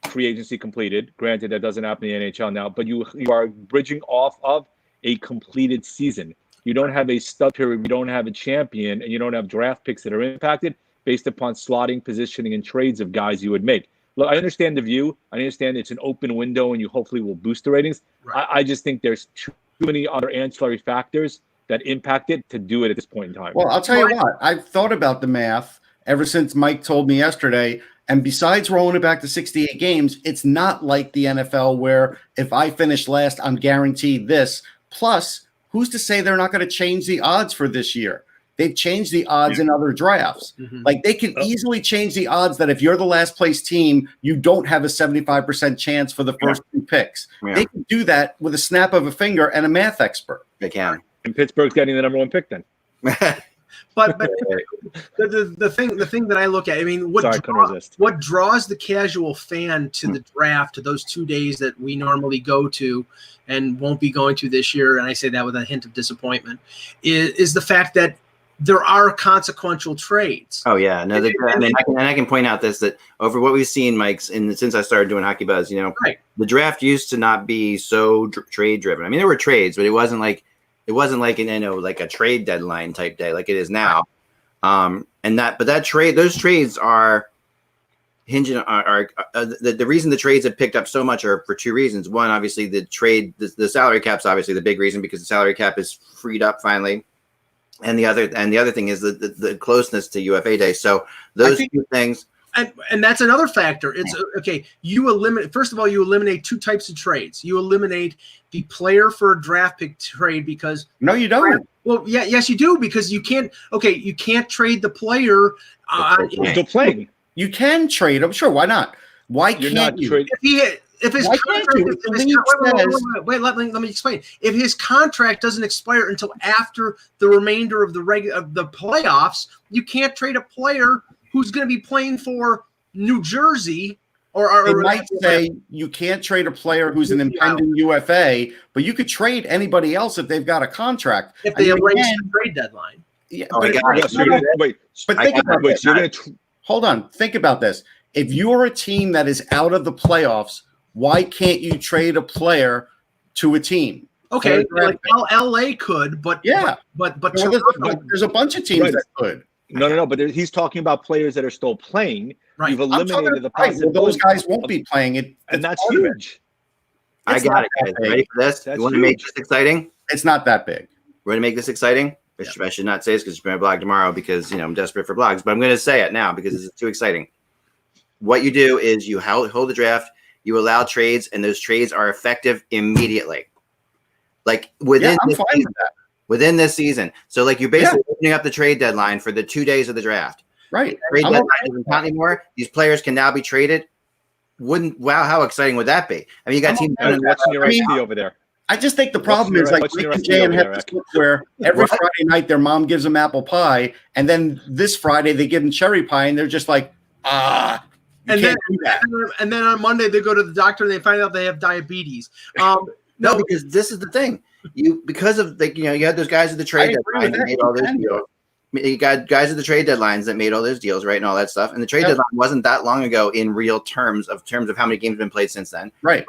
free agency completed. Granted, that doesn't happen in the NHL now, but you are bridging off of a completed season. You don't have a stud period, you don't have a champion, and you don't have draft picks that are impacted based upon slotting, positioning, and trades of guys you would make. Look, I understand the view. I understand it's an open window and you hopefully will boost the ratings. Right. I just think there's too many other ancillary factors that impact it to do it at this point in time. Well, I'll tell you what, I've thought about the math ever since Mike told me yesterday. And besides rolling it back to 68 games, it's not like the NFL where if I finish last, I'm guaranteed this. Plus, who's to say they're not going to change the odds for this year? They've changed the odds in other drafts. Mm-hmm. Like they can easily change the odds that if you're the last place team, you don't have a 75% chance for the first 2 picks. Yeah. They can do that with a snap of a finger and a math expert. They can. And Pittsburgh's getting the number 1 pick then. But the thing that I look at, I mean, what draws the casual fan to the draft, to those 2 days that we normally go to and won't be going to this year, and I say that with a hint of disappointment, is the fact that there are consequential trades. Oh yeah, no. I can point out that over what we've seen, Mike's, and since I started doing Hockey Buzz, right. The draft used to not be so trade driven. I mean, there were trades, but it wasn't like like a trade deadline type day like it is now. Those trades are hinging on the reason the trades have picked up so much are for 2 reasons. One, obviously the salary cap's obviously the big reason because the salary cap is freed up finally. And the other thing is the closeness to UFA day. So those 2 things. And that's another factor. It's okay. You eliminate 2 types of trades. You eliminate the player for a draft pick trade because no, you don't. Well, yeah, yes, you do because you can't. Okay, you can't trade the player. Still playing. You can trade. I'm sure. Why not? Why can't you? If his let me explain. If his contract doesn't expire until after the remainder of the playoffs, you can't trade a player who's going to be playing for New Jersey. They might say you can't trade a player who's an impending UFA, but you could trade anybody else if they've got a contract. If they arrange the trade deadline. Yeah, hold on. Think about this. If you're a team that is out of the playoffs, why can't you trade a player to a team? Okay, like LA could, but yeah, but there's a bunch of teams that could. No. But he's talking about players that are still playing. Right. You've eliminated the possibility. Well, those guys won't be playing. And that's huge. I got it, guys. Ready for this? You want to make this exciting? It's not that big. Ready to make this exciting? Yeah. I should not say this because it's going to blog tomorrow because I'm desperate for blogs, but I'm going to say it now because it's too exciting. What you do is you hold the draft, you allow trades, and those trades are effective immediately. Like within this season. So like you're basically opening up the trade deadline for the 2 days of the draft. Right. Trade deadline doesn't count anymore. These players can now be traded. How exciting would that be? I mean, you got teams watching your SP over there. I just think the problem is like Rick and Jan have this look where every Friday night their mom gives them apple pie, and then this Friday they give them cherry pie, and they're just like, and then on Monday they go to the doctor and they find out they have diabetes. No, because this is the thing. You had those guys at the trade deadline that made all those deals. You got guys at the trade deadlines that made all those deals, right, and all that stuff. And the trade deadline wasn't that long ago in real terms of how many games have been played since then, right?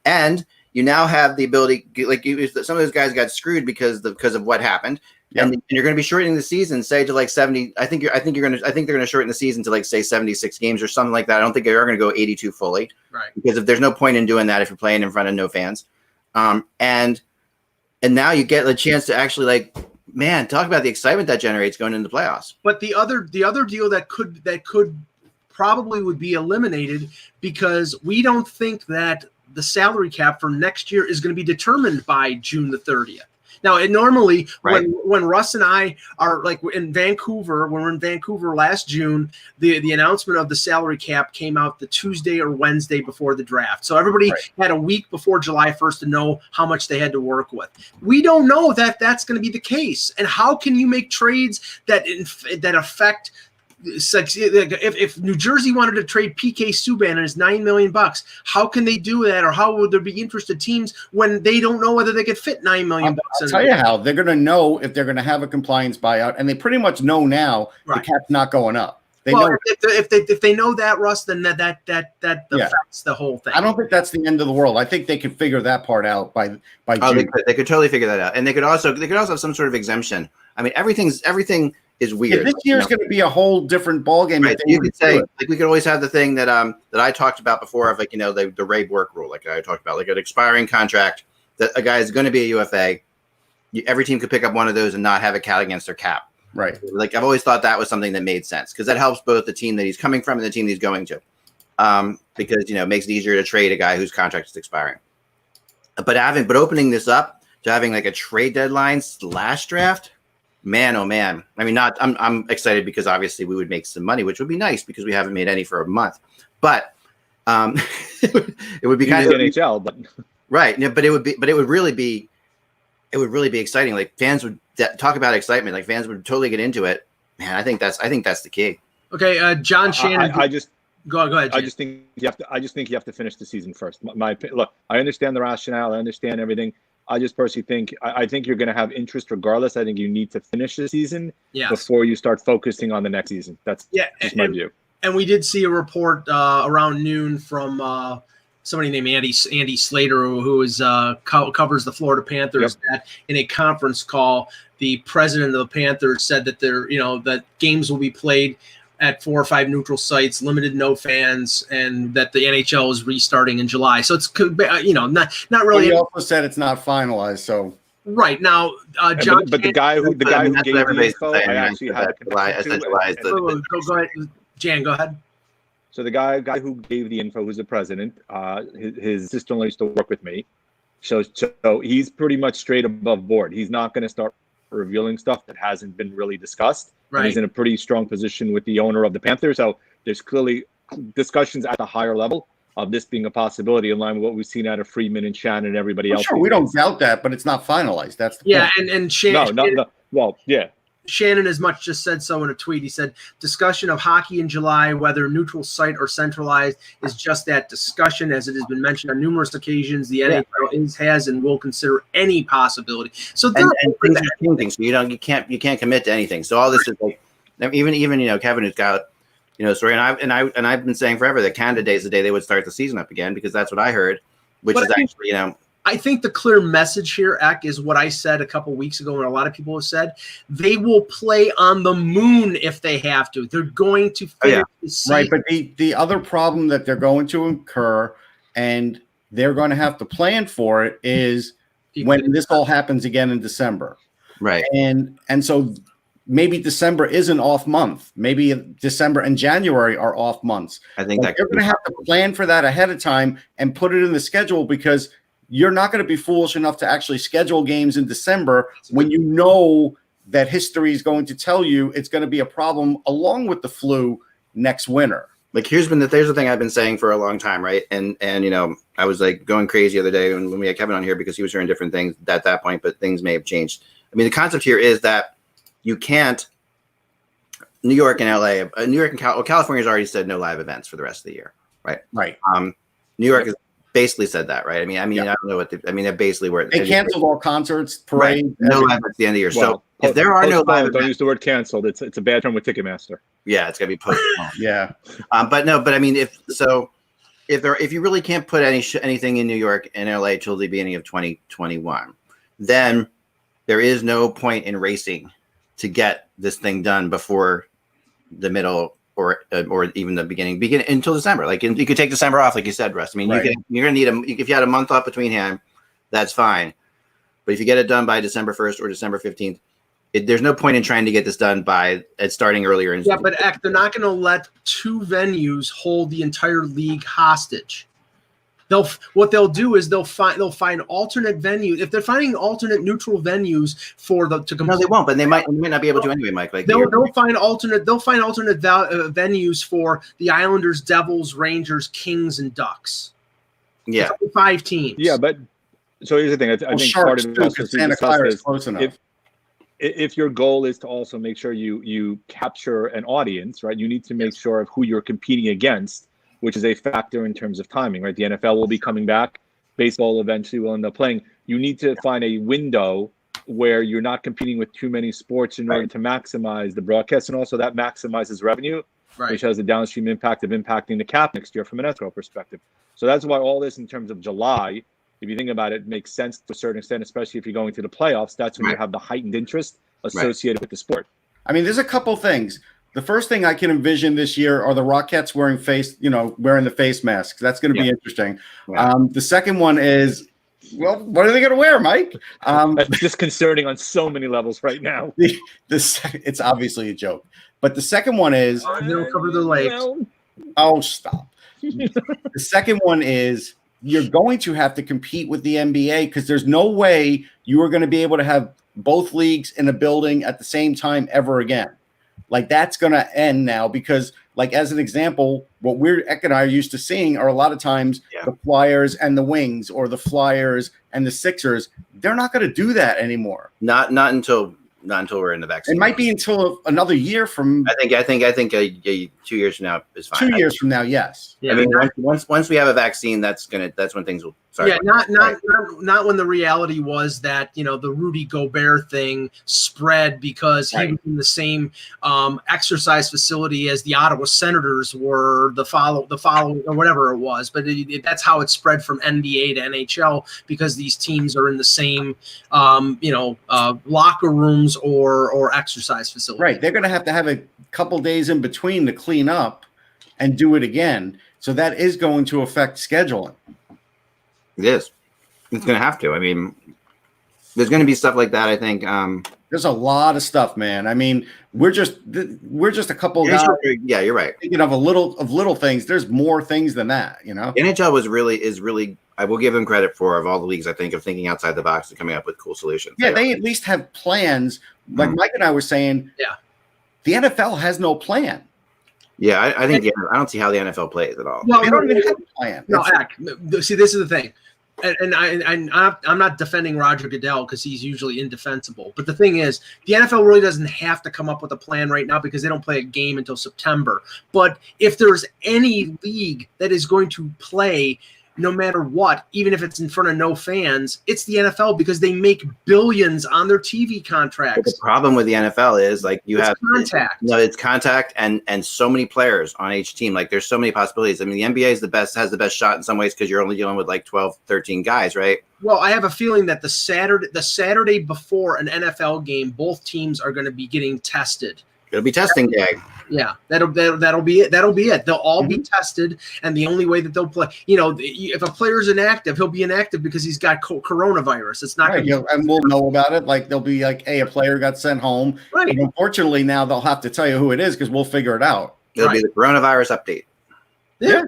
And you now have the ability, some of those guys got screwed because of what happened, and you're going to be shortening the season, say to like 70. I think they're going to shorten the season to like say 76 games or something like that. I don't think they are going to go 82 fully, right? Because if there's no point in doing that if you're playing in front of no fans, and now you get a chance to actually talk about the excitement that generates going into the playoffs. But the other deal that could probably would be eliminated because we don't think that the salary cap for next year is going to be determined by June the 30th. Now, normally when Russ and I are like in Vancouver, when we were in Vancouver last June, the announcement of the salary cap came out the Tuesday or Wednesday before the draft. So everybody had a week before July 1st to know how much they had to work with. We don't know that that's going to be the case. And how can you make trades that affect if New Jersey wanted to trade PK Subban and his $9 million, how can they do that, or how would there be interested teams when they don't know whether they could fit $9 million? I'll tell you how they're going to know if they're going to have a compliance buyout, and they pretty much know now the cap's not going up. They know if they know that, Russ, then that affects the whole thing. I don't think that's the end of the world. I think they can figure that part out by June. They could totally figure that out, and they could also have some sort of exemption. I mean, everything is weird. Yeah, this year's going to be a whole different ballgame. Right. You could say, like, we could always have the thing that I talked about before of, like, the Ray Bork rule, like I talked about, like an expiring contract that a guy is going to be a UFA. Every team could pick up one of those and not have a count against their cap. Right. Like, I've always thought that was something that made sense because that helps both the team that he's coming from and the team that he's going to, because it makes it easier to trade a guy whose contract is expiring. But opening this up to having like a trade deadline / draft. Man, oh man! I mean, I'm excited because obviously we would make some money, which would be nice because we haven't made any for a month. But it would be kind of NHL, but right. No, but it would really be exciting. Like, fans would talk about excitement. Like, fans would totally get into it. Man, I think that's the key. Okay, John Shannon. Go ahead. Jan. I just think you have to finish the season first. Look, I understand the rationale. I understand everything. I just personally think I think you're going to have interest regardless. I think you need to finish the season before you start focusing on the next season. That's just my view. And we did see a report around noon from somebody named Andy Slater, who covers the Florida Panthers. That in a conference call, the president of the Panthers said that that games will be played at 4 or 5 neutral sites, limited no fans, and that the NHL is restarting in July. So it's not really. He also said it's not finalized. So right now, John. But the guy who gave the info, I actually had July. Go ahead, Jan. Go ahead. So the guy who gave the info, who's the president, his sister-in-law used to work with me. So he's pretty much straight above board. He's not going to start revealing stuff that hasn't been really discussed. Right. And he's in a pretty strong position with the owner of the Panthers. So there's clearly discussions at the higher level of this being a possibility in line with what we've seen out of Friedman and Shannon and everybody else. Sure, we don't doubt that, but it's not finalized. That's the point. and Shannon. No. Well, yeah. Shannon as much just said so in a tweet. He said, discussion of hockey in July, whether neutral site or centralized, is just that discussion. As it has been mentioned on numerous occasions, the NHL has and will consider any possibility. So they're things are changing, so you can't commit to anything. So all this is like, even Kevin, who's got story, and I've been saying forever that Canada Day is the day they would start the season up again, because that's what I heard, which is actually I think the clear message here, Eck, is what I said a couple weeks ago, and a lot of people have said. They will play on the moon if they have to. They're going to finish the season. Right, but the other problem that they're going to incur, and they're going to have to plan for it, is when this all happens again in December. Right. And so maybe December is an off month. Maybe December and January are off months. I think that they're going to have to plan for that ahead of time and put it in the schedule, because you're not going to be foolish enough to actually schedule games in December when you know that history is going to tell you it's going to be a problem along with the flu next winter. Like, there's the thing I've been saying for a long time, right? And I was like going crazy the other day when we had Kevin on here, because he was hearing different things at that point, but things may have changed. I mean, the concept here is that you can't. New York and LA, California's already said no live events for the rest of the year, right? Right. New York has basically said that, right? I mean, I don't know what they're basically where they canceled all concerts, parades, no live at the end of the year. So if there are no live events, don't use the word canceled. It's a bad term with Ticketmaster. Yeah, it's gonna be postponed. Yeah. But I mean, if you really can't put anything in New York and LA till the beginning of 2021, then there is no point in racing to get this thing done before the middle or even the beginning until December. Like, you could take December off, like you said, Russ. I mean, right. You're going to need if you had a month off between hand, that's fine. But if you get it done by December 1st or December 15th, there's no point in trying to get this done starting earlier. Yeah, but they're not going to let 2 venues hold the entire league hostage. What they'll do is they'll find alternate venues. If they're finding alternate neutral venues to complete. No, they won't. But they might not be able to anyway, Mike. Like, they'll find alternate venues for the Islanders, Devils, Rangers, Kings, and Ducks. Yeah, 5 teams. Yeah, but so here's the thing. I think part of it Santa Clara is close enough. if your goal is to also make sure you capture an audience, right, you need to make sure of who you're competing against, which is a factor in terms of timing, right? The NFL will be coming back. Baseball eventually will end up playing. You need to find a window where you're not competing with too many sports in order to maximize the broadcast, and also that maximizes revenue, which has a downstream impact of impacting the cap next year from an escrow perspective. So that's why all this in terms of July, if you think about it, makes sense to a certain extent, especially if you're going to the playoffs. That's when you have the heightened interest associated with the sport. I mean, there's a couple things. The first thing I can envision this year are the Rockettes wearing the face masks. That's going to be interesting. The second one is, well, what are they going to wear, Mike? That's disconcerting on so many levels right now. It's obviously a joke. But the second one is, they'll cover their legs. Oh, stop. The second one is, you're going to have to compete with the NBA because there's no way you are going to be able to have both leagues in a building at the same time ever again. Like, that's going to end now because, like, as an example, what Eck and I are used to seeing are a lot of times the Flyers and the Wings, or the Flyers and the Sixers. They're not going to do that anymore. Not until we're in the vaccine. It might be until another year from. I think 2 years from now is fine. 2 years from now, yes. I mean, once we have a vaccine, that's when things will start. Yeah, not when the reality was that, you know, the Rudy Gobert thing spread because he was in the same exercise facility as the Ottawa Senators were the following or whatever it was. But that's how it spread from NBA to NHL, because these teams are in the same locker rooms or exercise facilities. Right. They're going to have a couple days in between to clean up and do it again. So that is going to affect scheduling. It is. It's going to have to. I mean, there's going to be stuff like that, I think. There's a lot of stuff, man. I mean, we're just a couple guys. Yeah, you're right. Thinking of little things. There's more things than that, you know. NHL is really. I will give them credit for, of all the leagues, I think, of thinking outside the box and coming up with cool solutions. Yeah, they at least have plans. Like Mike and I were saying. Yeah. The NFL has no plan. Yeah, I think I don't see how the NFL plays at all. No, they don't even have a plan. No, see, this is the thing. And I'm not defending Roger Goodell because he's usually indefensible. But the thing is, the NFL really doesn't have to come up with a plan right now because they don't play a game until September. But if there's any league that is going to play no matter what, even if it's in front of no fans, it's the NFL, because they make billions on their TV contracts. But the problem with the NFL is, like, it's contact. It's contact and so many players on each team. Like, there's so many possibilities. I mean, the NBA has the best shot in some ways because you're only dealing with like 12, 13 guys, right? Well, I have a feeling that the Saturday before an NFL game, both teams are going to be getting tested. It'll be testing day. Yeah, that'll be it. That'll be it. They'll all be tested, and the only way that they'll play, if a player's inactive, he'll be inactive because he's got coronavirus. It's not right. And we'll know about it. Like, they'll be like, "Hey, a player got sent home." Right. And unfortunately, now they'll have to tell you who it is because we'll figure it out. It'll be the coronavirus update. Yeah.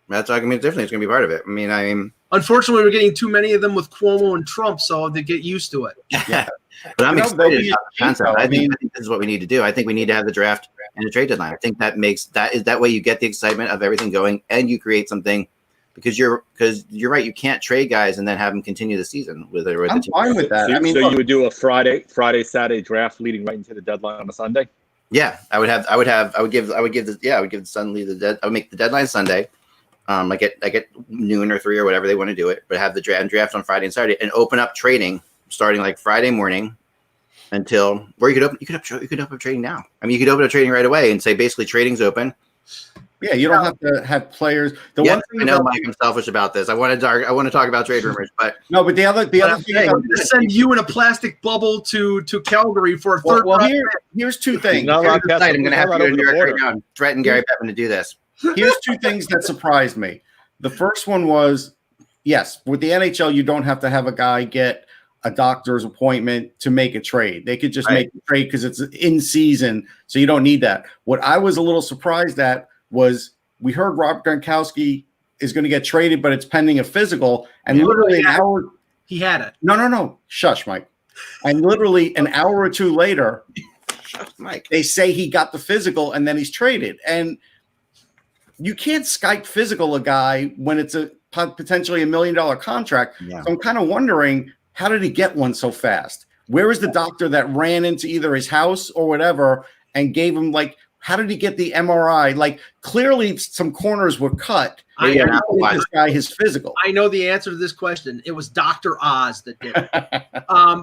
That's what I mean. Definitely, it's going to be part of it. I mean, unfortunately, we're getting too many of them with Cuomo and Trump, so they get used to it. Yeah. But I'm excited about the concept. I think this is what we need to do. I think we need to have the draft and the trade deadline. I think that way you get the excitement of everything going, and you create something, because you're right. You can't trade guys and then have them continue the season with the team. I'm fine with that. So you would do a Friday, Saturday draft leading right into the deadline on a Sunday. Yeah, I would give the Sunday I would make the deadline Sunday. I get noon or 3 or whatever they want to do it, but have the draft on Friday and Saturday, and open up trading starting like Friday morning until where you could open up trading now. I mean, you could open up trading right away and say basically trading's open. Yeah, you don't have to have players. One thing I know, Mike, I'm selfish about this. I want to talk about trade rumors, but no. But the other thing, I'm going to send you in a plastic bubble to Calgary for a third. Well, here's two things. I'm going to have to go to New York right now and threaten Gary Bettman to do this. Here's two things that surprised me. The first one was, yes, with the NHL, you don't have to have a guy get a doctor's appointment to make a trade. They could just make a trade because it's in season, so you don't need that. What I was a little surprised at was we heard Rob Gronkowski is going to get traded, but it's pending a physical, and literally an hour. He had it. No. Shush, Mike. And literally an hour or two later, Mike, they say he got the physical, and then he's traded. And you can't Skype physical a guy when it's a potentially $1 million contract. Yeah. So I'm kind of wondering, how did he get one so fast? Where is the doctor that ran into either his house or whatever and gave him, like, how did he get the MRI? Like, clearly some corners were cut. I know this guy his physical. I know the answer to this question. It was Dr. Oz that did it.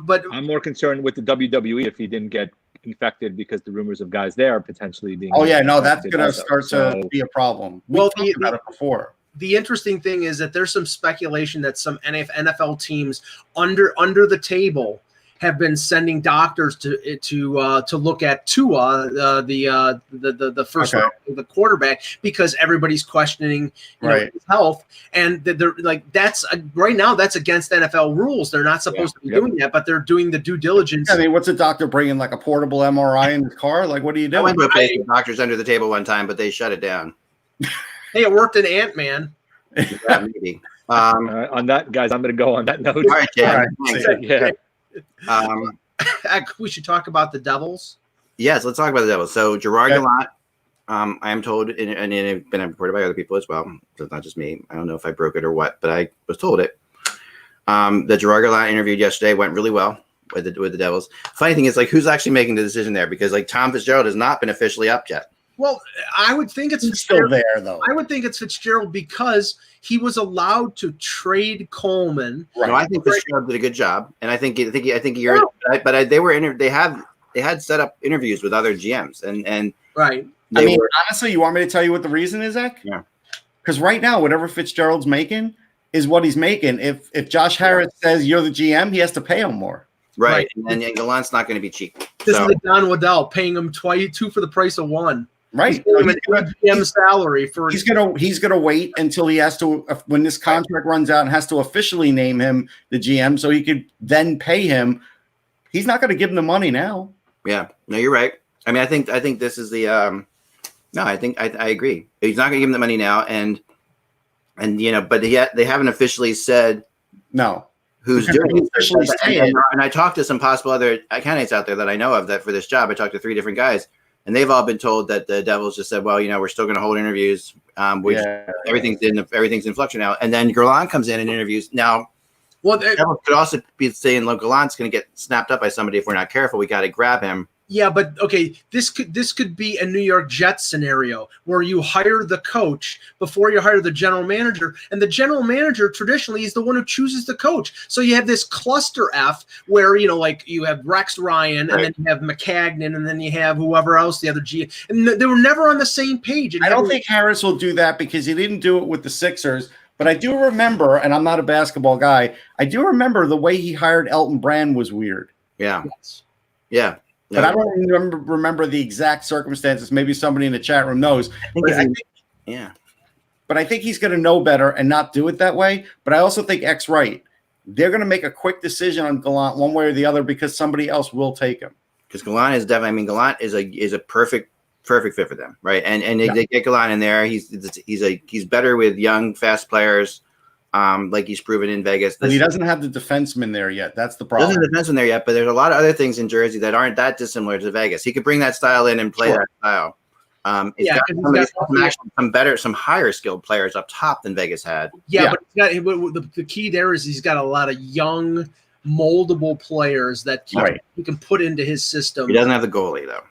But I'm more concerned with the WWE if he didn't get infected because the rumors of guys there potentially being. Oh yeah, no, that's infected going to also. start to be a problem. We Well, talked about it before. the interesting thing is that there's some speculation that some NFL teams under the table have been sending doctors to look at Tua, the first round, the quarterback, because everybody's questioning his health, and they're like, that's right now that's against NFL rules. They're not supposed to be doing that, but they're doing the due diligence. I mean, what's a doctor bringing, like a portable MRI in his car? Like, what are you doing? I went to a place with doctors under the table one time, but they shut it down. Hey, it worked in Ant-Man. Yeah, maybe. On that, guys, I'm going to go on that note. All right, Jan. Yeah. We should talk about the Devils. Yes, let's talk about the Devils. So Gerard Gallant, I am told, and it's been reported by other people as well, so it's not just me. I don't know if I broke it or what, but I was told it. The Gerard Gallant interviewed yesterday went really well with the Devils. Funny thing is, like, who's actually making the decision there? Because, like, Tom Fitzgerald has not been officially up yet. Well, I would think it's still there, though. I would think it's Fitzgerald because he was allowed to trade Coleman. Right. No, I think Fitzgerald did a good job, and I think you're. No. But they were they had set up interviews with other GMs, and right. I mean, honestly, you want me to tell you what the reason is, Zach? Yeah. Because right now, whatever Fitzgerald's making is what he's making. If Josh Harris says you're the GM, he has to pay him more. Right, and Gallant's not going to be cheap. This is like Don Waddell paying him two for the price of one. Right, GM salary for he's gonna wait until he has to, when this contract runs out, and has to officially name him the GM, so he could then pay him. He's not going to give him the money now. Yeah, no, you're right. I mean, I think this is the no, I think I agree. He's not going to give him the money now, and but yet they haven't officially said no who's doing it. And I talked to some possible other candidates out there that I know of that for this job. I talked to 3 different guys. And they've all been told that the Devils just said, well, we're still going to hold interviews. Everything's in flux now. And then Gallant comes in and interviews. Now, the Devils could also be saying, look, Gallant's going to get snapped up by somebody if we're not careful. We got to grab him. Yeah, but okay, this could be a New York Jets scenario where you hire the coach before you hire the general manager, and the general manager traditionally is the one who chooses the coach. So you have this cluster F where like you have Rex Ryan, and then you have McCagnon, and then you have whoever else, the other G, and they were never on the same page. I don't think Harris will do that because he didn't do it with the Sixers. But I do remember, and I'm not a basketball guy, I do remember the way he hired Elton Brand was weird. Yeah. Yes. Yeah. But I don't remember the exact circumstances. Maybe somebody in the chat room knows. But I think he's going to know better and not do it that way. But I also think X right. They're going to make a quick decision on Gallant one way or the other because somebody else will take him. Because Gallant is definitely. I mean, Gallant is a perfect fit for them, right? And they get Gallant in there. He's better with young, fast players. Like he's proven in Vegas. But he doesn't have the defenseman there yet. That's the problem. He doesn't have the defenseman there yet, but there's a lot of other things in Jersey that aren't that dissimilar to Vegas. He could bring that style in and play that style. He's got some higher skilled players up top than Vegas had. Yeah. But the key there is he's got a lot of young, moldable players that he can put into his system. He doesn't have the goalie though.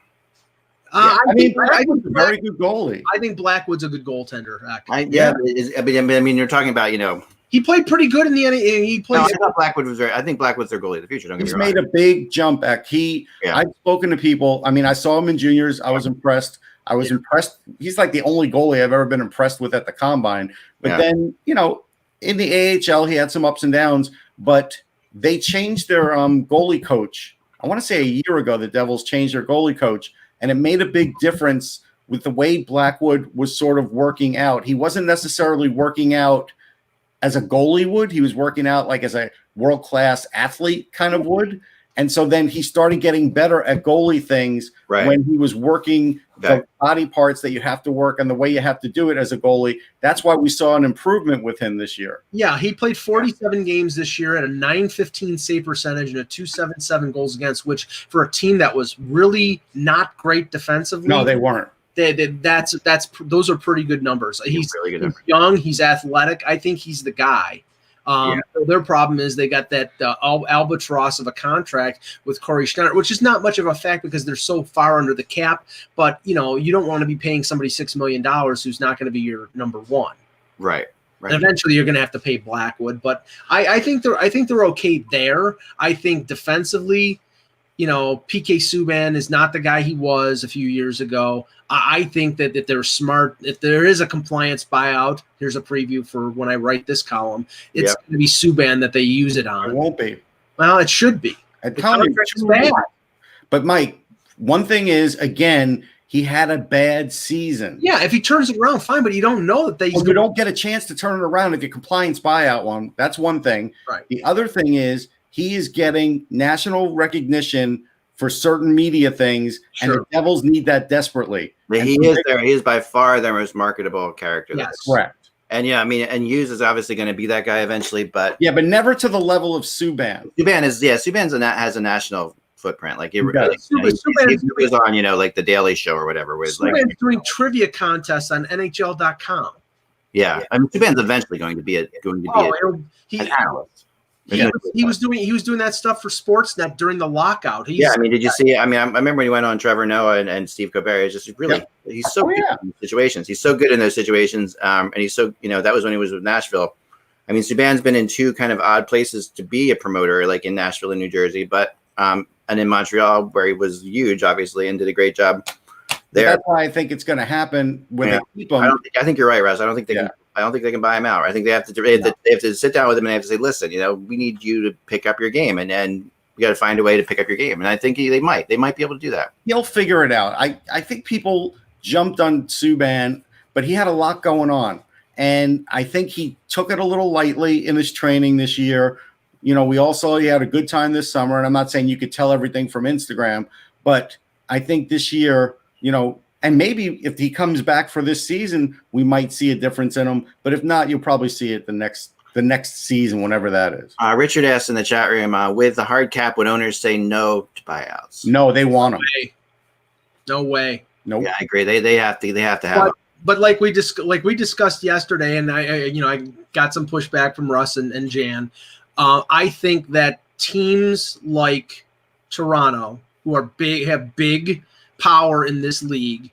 I think Blackwood's a very good goalie. I think Blackwood's a good goaltender. I mean, you're talking about he played pretty good in the NBA. He played. I think Blackwood's their goalie of the future. Don't get me wrong. He's made a big jump. I've spoken to people. I mean, I saw him in juniors. I was impressed. He's like the only goalie I've ever been impressed with at the combine. But then, in the AHL, he had some ups and downs. But they changed their goalie coach. I want to say a year ago, the Devils changed their goalie coach. And it made a big difference with the way Blackwood was sort of working out. He wasn't necessarily working out as a goalie would. He was working out like as a world-class athlete kind of would. And so then he started getting better at goalie things when he was working the body parts that you have to work and the way you have to do it as a goalie. That's why we saw an improvement with him this year. Yeah, he played 47 games this year at a .915 save percentage and a .277 goals against, which for a team that was really not great defensively. No, they weren't. Those are pretty good numbers. He's really good numbers. Young, he's athletic. I think he's the guy. So their problem is they got that albatross of a contract with Corey Schneider, which is not much of a fact because they're so far under the cap. But you don't want to be paying somebody $6 million who's not going to be your number one. Right. And eventually, you're going to have to pay Blackwood. But I think they're okay there. I think defensively, PK Subban is not the guy he was a few years ago. I think that if they're smart, if there is a compliance buyout, here's a preview for when I write this column. It's going to be Subban that they use it on. It won't be. Well, it should be. But Mike, one thing is, again, he had a bad season. Yeah, if he turns it around, fine, but you don't know that you don't get a chance to turn it around if you compliance buyout one. That's one thing. Right. The other thing is he is getting national recognition for certain media things, and the Devils need that desperately. He is by far their most marketable character. Yes, correct. And and Hughes is obviously going to be that guy eventually, but but never to the level of Subban. Subban has a national footprint. Like he goes on, like the Daily Show or whatever. Where Subban's doing trivia contests on NHL.com. Yeah, I mean, Subban's eventually going to be an analyst. He was doing that stuff for Sportsnet during the lockout. Did you see? I remember when he went on Trevor Noah and Steve Colbert. It's just really, he's so good in situations. He's so good in those situations, and he's so that was when he was with Nashville. I mean, Subban's been in two kind of odd places to be a promoter, like in Nashville and New Jersey, but and in Montreal where he was huge, obviously, and did a great job there. That's why I think it's going to happen when they keep him. I think you're right, Russ. I don't think they can. I don't think they can buy him out. I think they have to sit down with him and they have to say, listen, we need you to pick up your game, and then we got to find a way to pick up your game. And I think they might be able to do that. He'll figure it out. I think people jumped on Subban, but he had a lot going on, and I think he took it a little lightly in his training this year. We all saw he had a good time this summer, and I'm not saying you could tell everything from Instagram, but I think this year, and maybe if he comes back for this season, we might see a difference in him. But if not, you'll probably see it the next season, whenever that is. Richard asked in the chat room, with the hard cap, would owners say no to buyouts? No, they want them. No way. Nope. Yeah, I agree. They have to have them. But like we discussed yesterday, and I got some pushback from Russ and Jan. I think that teams like Toronto, who are have big power in this league,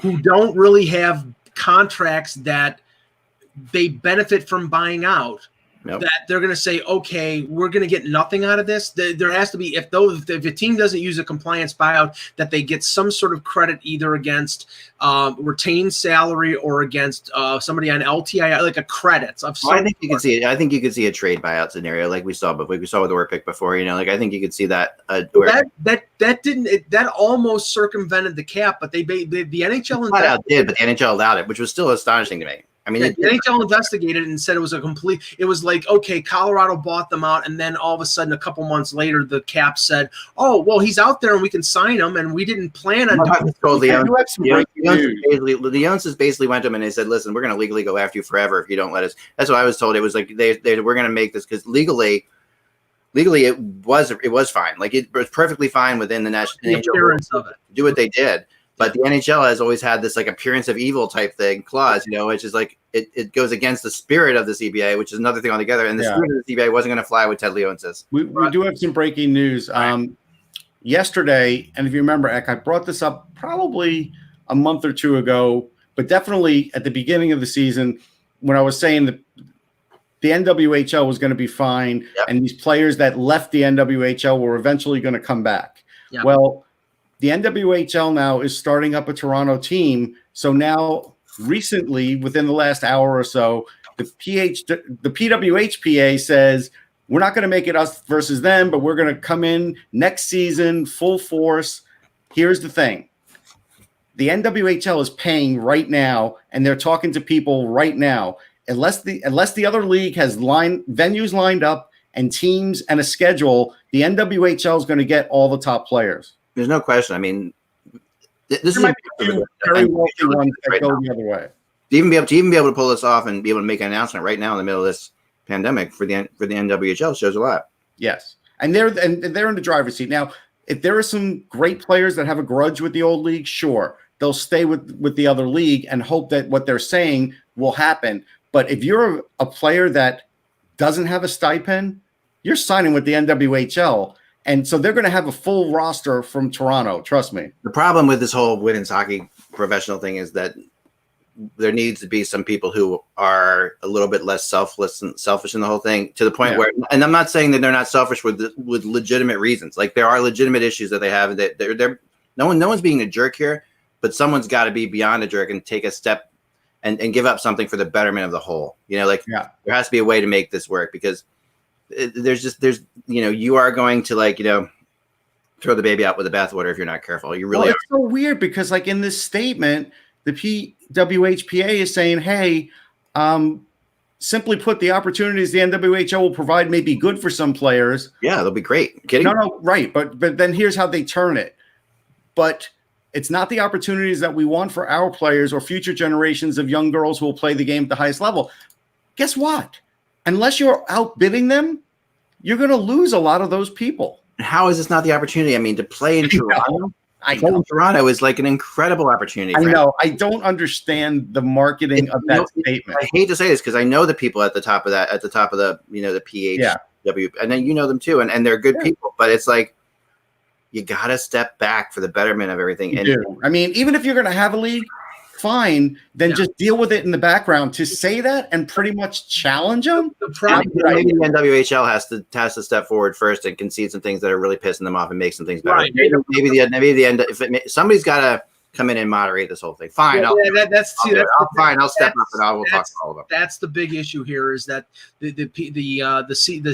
who don't really have contracts that they benefit from buying out, that they're going to say, okay, we're going to get nothing out of this. There has to be, if a team doesn't use a compliance buyout, that they get some sort of credit either against retained salary or against somebody on LTI, like a credit of some. I think you can see it. I think you could see a trade buyout scenario like we saw with the Orpik before. I think you could see that. That almost circumvented the cap, but the NHL did, but the NHL allowed it, which was still astonishing to me. I mean, the NHL investigated it and said it was it was like, okay, Colorado bought them out, and then all of a sudden, a couple months later, the cap said, oh, well, he's out there and we can sign him, and we didn't plan on doing it. The Joneses basically went to him and they said, listen, we're going to legally go after you forever if you don't let us. That's what I was told. It was like we're going to make this because legally it was fine. Like it was perfectly fine within the national appearance of it. Do what they did. But the NHL has always had this like appearance of evil type thing clause, which is like it goes against the spirit of the CBA, which is another thing altogether. And the spirit of the CBA wasn't going to fly with Ted Leonsis. We do have some breaking news. Yesterday, and if you remember, Eck, I brought this up probably a month or two ago, but definitely at the beginning of the season when I was saying that the NWHL was going to be fine, and these players that left the NWHL were eventually going to come back. Yep. Well, the NWHL now is starting up a Toronto team. So now recently, within the last hour or so, the PWHPA says, we're not going to make it us versus them, but we're going to come in next season, full force. Here's the thing. The NWHL is paying right now, and they're talking to people right now. Unless the other league has venues lined up and teams and a schedule, the NWHL is going to get all the top players. There's no question. I mean, this might be two very wealthy ones that go the other way. To even be able to pull this off and be able to make an announcement right now in the middle of this pandemic for the NWHL shows a lot. Yes, and they're in the driver's seat now. If there are some great players that have a grudge with the old league, sure, they'll stay with the other league and hope that what they're saying will happen. But if you're a player that doesn't have a stipend, you're signing with the NWHL. And so they're going to have a full roster from Toronto. Trust me. The problem with this whole women's hockey professional thing is that there needs to be some people who are a little bit less selfless and selfish in the whole thing, to the point where, and I'm not saying that they're not selfish with legitimate reasons. Like, there are legitimate issues that they have. That they're no one's being a jerk here, but someone's got to be beyond a jerk and take a step and give up something for the betterment of the whole. There has to be a way to make this work, because you are going to throw the baby out with the bathwater if you're not careful. You really are. It's so weird, because like in this statement, the PWHPA is saying, hey, simply put, the opportunities the NWHL will provide may be good for some players. Yeah, they'll be great. Kidding? No, right. But then here's how they turn it. But it's not the opportunities that we want for our players or future generations of young girls who will play the game at the highest level. Guess what? Unless you're outbidding them, you're going to lose a lot of those people. How is this not the opportunity? I mean, to play in Toronto? I know. Toronto is like an incredible opportunity. I know. I don't understand the marketing of that statement. I hate to say this, because I know the people at the top of the the PHW, and then them too, and they're good people. But it's like, you got to step back for the betterment of everything. I mean, even if you're going to have a league, fine, then just deal with it in the background. To say that and pretty much challenge them. The problem, maybe the NWHL has to step forward first and concede some things that are really pissing them off and make some things better. Right. Maybe the end. Somebody's got to come in and moderate this whole thing. Fine, I'll step up and we'll talk all about it. That's the big issue here, is that the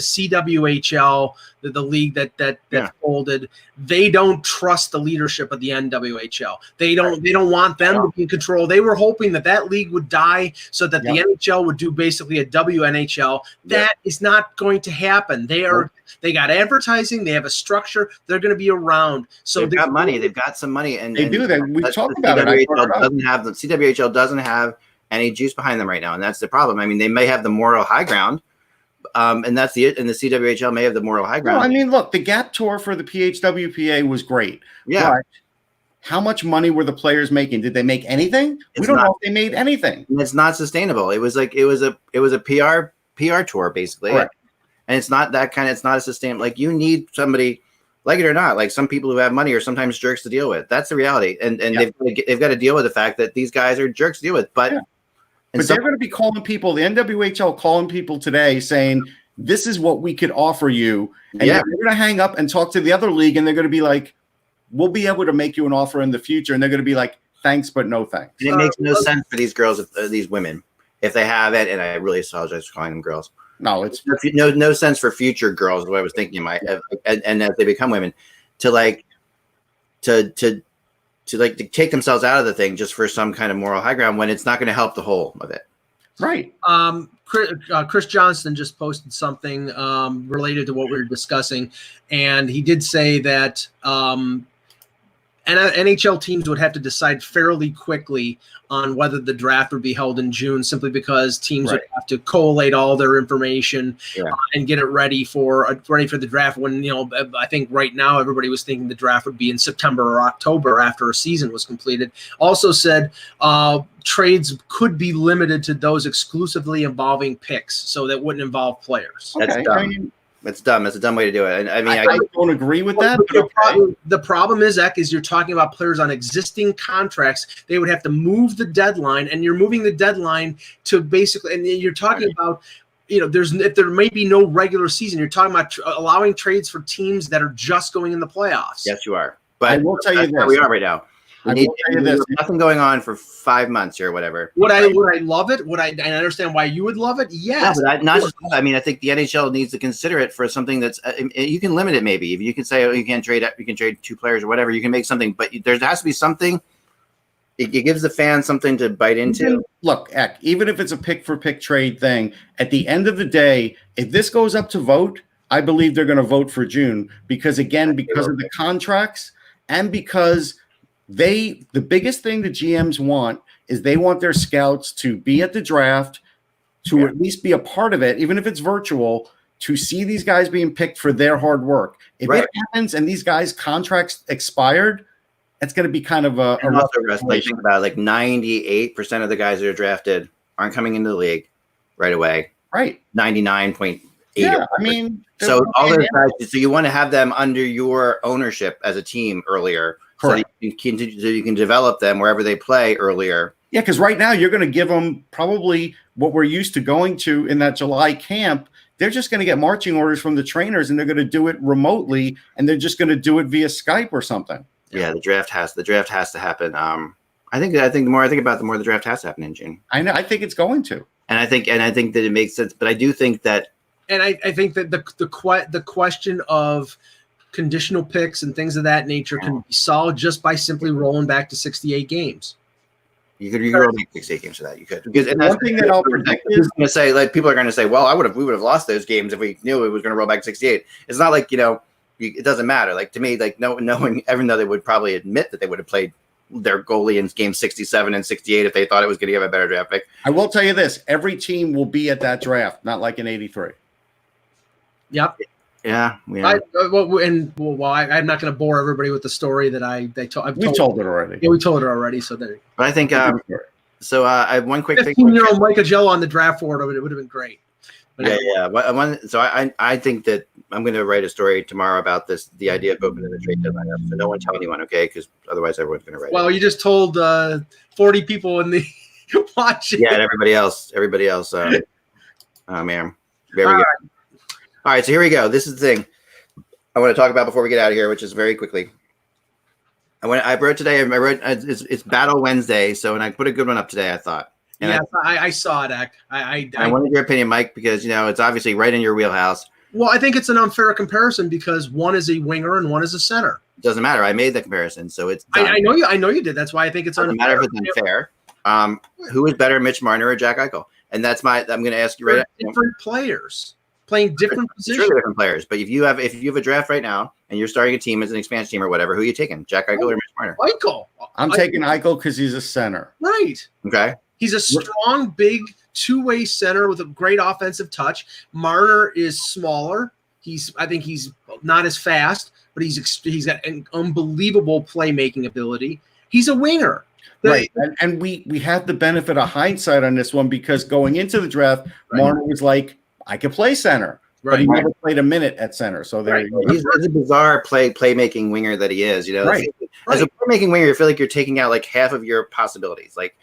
CWHL, the league that folded, they don't trust the leadership of the NWHL. They don't want them to be in control. They were hoping that league would die so that the NHL would do basically a WNHL. That is not going to happen. They got advertising. They have a structure. They're going to be around. So they've got money. They've got some money, and they do. We've talked about it. The CWHL doesn't have any juice behind them right now, and that's the problem. I mean, they may have the moral high ground, and that's the CWHL may have the moral high ground. No, I mean, look, the Gap Tour for the PHWPA was great. Yeah. But how much money were the players making? Did they make anything? We don't know if they made anything. It's not sustainable. It was a PR tour basically. Correct. And it's not that kind of, it's not a sustainable, like, you need somebody, like it or not, like some people who have money are sometimes jerks to deal with. That's the reality. And they've got to deal with the fact that these guys are jerks to deal with. But they're going to be calling people, the NWHL calling people today saying, this is what we could offer you. And they're going to hang up and talk to the other league, and they're going to be like, we'll be able to make you an offer in the future. And they're going to be like, thanks, but no thanks. And it makes no sense for these girls, these women, if they have it. And I really apologize for calling them girls. No, it's no sense for future girls. What I was thinking, and as they become women, to take themselves out of the thing just for some kind of moral high ground, when it's not going to help the whole of it. Right. Chris Johnston just posted something related to what we were discussing, and he did say that NHL teams would have to decide fairly quickly on whether the draft would be held in June, simply because teams would have to collate all their information and get it ready for the draft. When, I think right now everybody was thinking the draft would be in September or October after a season was completed. Also said trades could be limited to those exclusively involving picks, so that wouldn't involve players. That's dumb. It's dumb. It's a dumb way to do it. And I mean, I don't agree with that. The problem is, Eck, is you're talking about players on existing contracts. They would have to move the deadline, and you're moving the deadline to basically, and you're talking about, if there may be no regular season, you're talking about allowing trades for teams that are just going in the playoffs. Yes, you are. But I will tell you this. Where we are right now. There's nothing going on for 5 months or whatever. Would I love it? And I understand why you would love it. Yes. Yeah, but I think the NHL needs to consider it for something that's you can limit it. Maybe if you can say, you can trade 2 players or whatever, you can make something, but there has to be something. It gives the fans something to bite into. Look, Eck, even if it's a pick for pick trade thing, at the end of the day, if this goes up to vote, I believe they're going to vote for June, because of the contracts, and because the biggest thing the GMs want is they want their scouts to be at the draft, to at least be a part of it, even if it's virtual, to see these guys being picked for their hard work. If it happens and these guys' contracts expired, it's going to be kind of a rough situation. Think about it, like 98% of the guys that are drafted aren't coming into the league right away. Right. 99.8. Yeah, I mean, so all those guys, so you want to have them under your ownership as a team earlier, correct. so you can develop them wherever they play earlier. Yeah, because right now you're going to give them probably what we're used to going to in that July camp. They're just going to get marching orders from the trainers, and they're going to do it remotely, and they're just going to do it via Skype or something. Yeah, the draft has to happen. I think the more I think about it, the more the draft has to happen in June. I know. I think it's going to, and I think that it makes sense. But I do think that, and I think that the question of conditional picks and things of that nature can be solved just by simply rolling back to 68 games. You could roll back 68 games for that. You could, because and one thing that I'll predict is going to say, like, people are going to say, well, we would have lost those games if we knew it was going to roll back 68. It's not like, it doesn't matter. Like, to me, like, knowing, even though they would probably admit that they would have played their goalie in game 67 and 68 if they thought it was going to give a better draft pick. I will tell you this: every team will be at that draft, not like in '83. Yep. Yeah. I'm not going to bore everybody with the story that we told it already. Yeah, we told it already. So there. But I think I have one quick thing. 15-year-old Mike Agell on the draft board, it would have been great. But So I think that I'm going to write a story tomorrow about this, the idea of opening the trade deadline up. So no one tell anyone, okay? Because otherwise everyone's going to write. Well, you just told 40 people in the watching. Yeah, and everybody else. Oh man, there we go. All right, so here we go. This is the thing I want to talk about before we get out of here, which is very quickly. I wrote today. It's Battle Wednesday, and I put a good one up today, I thought. And I saw it. I wanted your opinion, Mike, because it's obviously right in your wheelhouse. Well, I think it's an unfair comparison because one is a winger and one is a center. It doesn't matter. I made the comparison, so it's done. I know you did. That's why I think it's unfair. Doesn't matter if it's unfair. Who is better, Mitch Marner or Jack Eichel? And that's I'm going to ask you right now. Different players playing different positions. Sure, different players. But if you have a draft right now and you're starting a team as an expansion team or whatever, who are you taking? Jack Eichel or Mitch Marner? Eichel. I'm taking Eichel because he's a center. Right. Okay. He's a strong, big, two-way center with a great offensive touch. Marner is smaller. I think he's not as fast, but he's got an unbelievable playmaking ability. He's a winger. Right. And we had the benefit of hindsight on this one because going into the draft, Marner was like, I could play center. Right. But he never played a minute at center. So there you go. He's a bizarre playmaking winger that he is. Right. As a playmaking winger, I feel like you're taking out like half of your possibilities. Like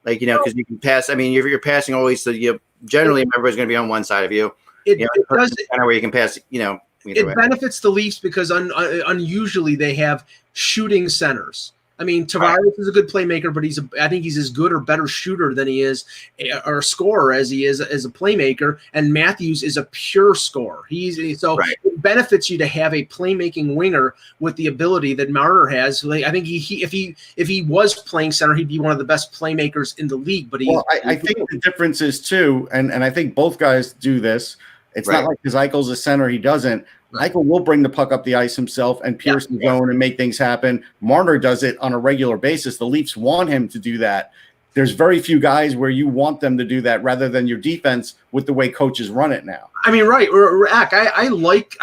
because you can pass. I mean, you're passing always, so you generally everybody's going to be on one side of you. It does center where you can pass. It benefits the Leafs because unusually they have shooting centers. I mean, Tavares is a good playmaker, but I think he's as good or better shooter than he is, or a scorer as he is as a playmaker. And Matthews is a pure scorer. It benefits you to have a playmaking winger with the ability that Marner has. Like, I think if he was playing center, he'd be one of the best playmakers in the league. But I think the difference is too, and I think both guys do this. It's not like because Eichel's a center, he doesn't. Eichel will bring the puck up the ice himself and pierce the zone and make things happen. Marner does it on a regular basis. The Leafs want him to do that. There's very few guys where you want them to do that rather than your defense with the way coaches run it now. I mean, right. I like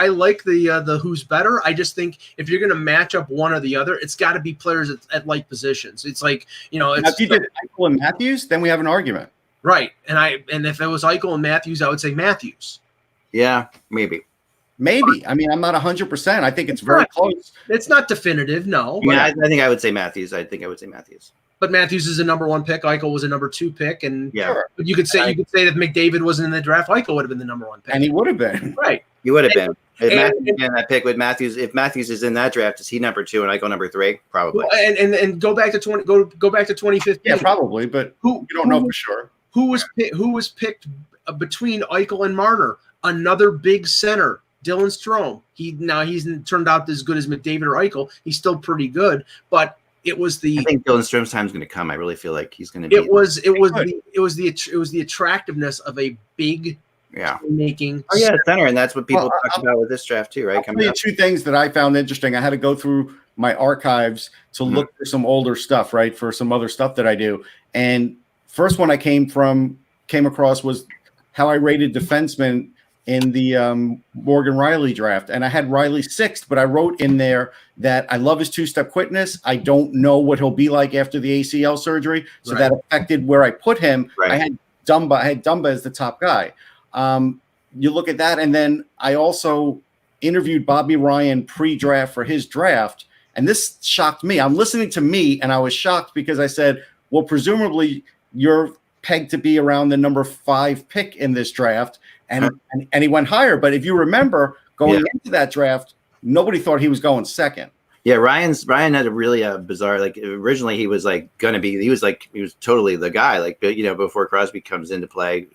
the who's better. I just think if you're going to match up one or the other, it's got to be players at like positions. It's like, if you did Eichel and Matthews, then we have an argument. Right. And if it was Eichel and Matthews, I would say Matthews. Yeah, maybe. I mean, I'm not 100%. I think it's very close. It's not definitive, no. Yeah, I think I would say Matthews. But Matthews is a number 1 pick. Eichel was a number 2 pick, and but you could say that McDavid wasn't in the draft. Eichel would have been the number 1 pick, and he would have been. Right. He would have been. If Matthews is in that draft, is he number 2 and Eichel number 3? Probably. Well, and go back to 2015. Yeah, probably, but you don't know for sure. Who was picked between Eichel and Marner? Another big center. Dylan Strome. He's turned out as good as McDavid or Eichel. He's still pretty good, but it was I think Dylan Strome's time's going to come. I really feel like he's going to be. It was the attractiveness of a big making. Center, and that's what people talk about with this draft too, right? I'll tell you 2 things that I found interesting. I had to go through my archives to look for some older stuff, right, for some other stuff that I do. And first one I came across was how I rated defensemen in the Morgan Riley draft. And I had Riley 6th, but I wrote in there that I love his 2-step quickness. I don't know what he'll be like after the ACL surgery. So that affected where I put him. Right. I had Dumba as the top guy. You look at that, and then I also interviewed Bobby Ryan pre-draft for his draft, and this shocked me. I'm listening to me, and I was shocked because I said, well, presumably you're pegged to be around the number 5 pick in this draft, and he went higher. But if you remember, going into that draft, nobody thought he was going second. Yeah, Ryan had a really bizarre, like, originally he was like gonna be, he was totally the guy, like, you know, before Crosby comes into play.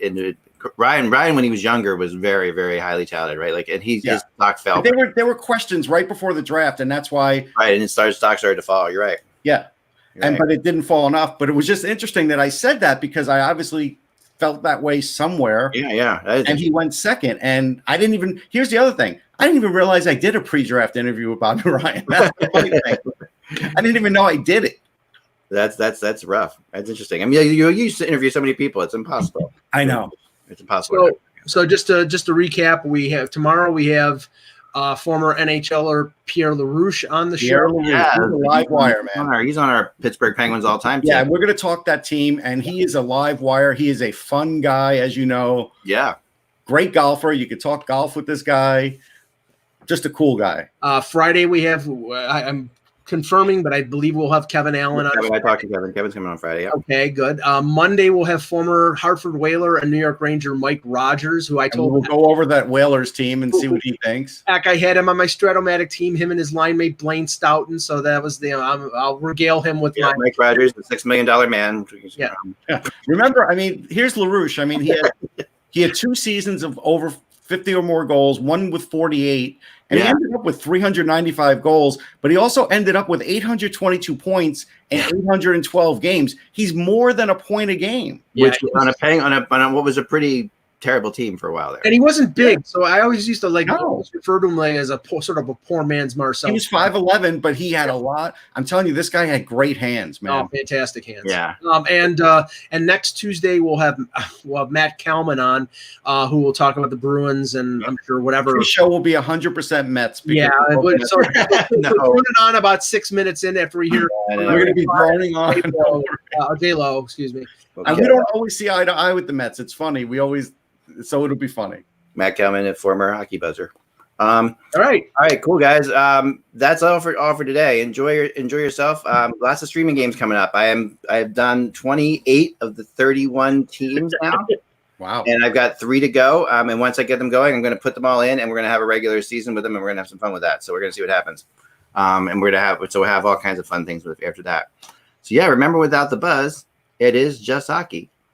Ryan when he was younger was very, very highly touted, right? Like, and his stock fell. But there were questions right before the draft, and that's why. Right, and stock started to fall. You're right. Yeah, but it didn't fall enough. But it was just interesting that I said that because I obviously felt that way somewhere. Yeah. And he went second, and I didn't even. Here's the other thing: I didn't even realize I did a pre-draft interview with Bobby Ryan. That's the funny thing. I didn't even know I did it. That's rough. That's interesting. I mean, you used to interview so many people; it's impossible. I know. It's impossible. So just to recap, we have tomorrow former NHLer Pierre LaRouche on the show. Yeah, he's a live wire, man. He's on our Pittsburgh Penguins all time. Yeah, we're going to talk that team, and he is a live wire. He is a fun guy, as you know. Yeah. Great golfer. You could talk golf with this guy. Just a cool guy. Friday we have, I'm confirming, but I believe we'll have Kevin Allen on. I talked to Kevin. Kevin's coming on Friday. Yeah. Okay, good. Monday we'll have former Hartford Whaler and New York Ranger Mike Rogers, who I told we'll go over that Whalers team and see what he thinks. Heck, I had him on my Stratomatic team, him and his line mate Blaine Stoughton. So that was I'll regale him with Mike Rogers, the $6 million man. Yeah. Remember, I mean, here's LaRouche. I mean, he had 2 seasons of over 50 or more goals, one with 48, and he ended up with 395 goals, but he also ended up with 822 points in 812 games. He's more than a point a game. Which on what was a pretty terrible team for a while there. And he wasn't big, so I always used to refer to him as a sort of a poor man's Marcel. He was 5'11", but he had a lot. I'm telling you, this guy had great hands, man. Oh, fantastic hands. Yeah. And next Tuesday we'll have Matt Kalman on, who will talk about the Bruins and I'm sure whatever. The show will be 100% Mets. Yeah. We're running on about 6 minutes in after we hear. We're going to be droning on. J-Lo, excuse me. And we don't always see eye to eye with the Mets. It's funny. So it'll be funny. Matt Kelman, a former hockey buzzer. All right, cool guys. That's all for today. Enjoy yourself. Lots of streaming games coming up. I've done 28 of the 31 teams now. Wow. And I've got 3 to go. And once I get them going, I'm going to put them all in, and we're going to have a regular season with them, and we're going to have some fun with that. So we're going to see what happens. And we're going to have all kinds of fun things after that. So yeah, remember, without the buzz, it is just hockey.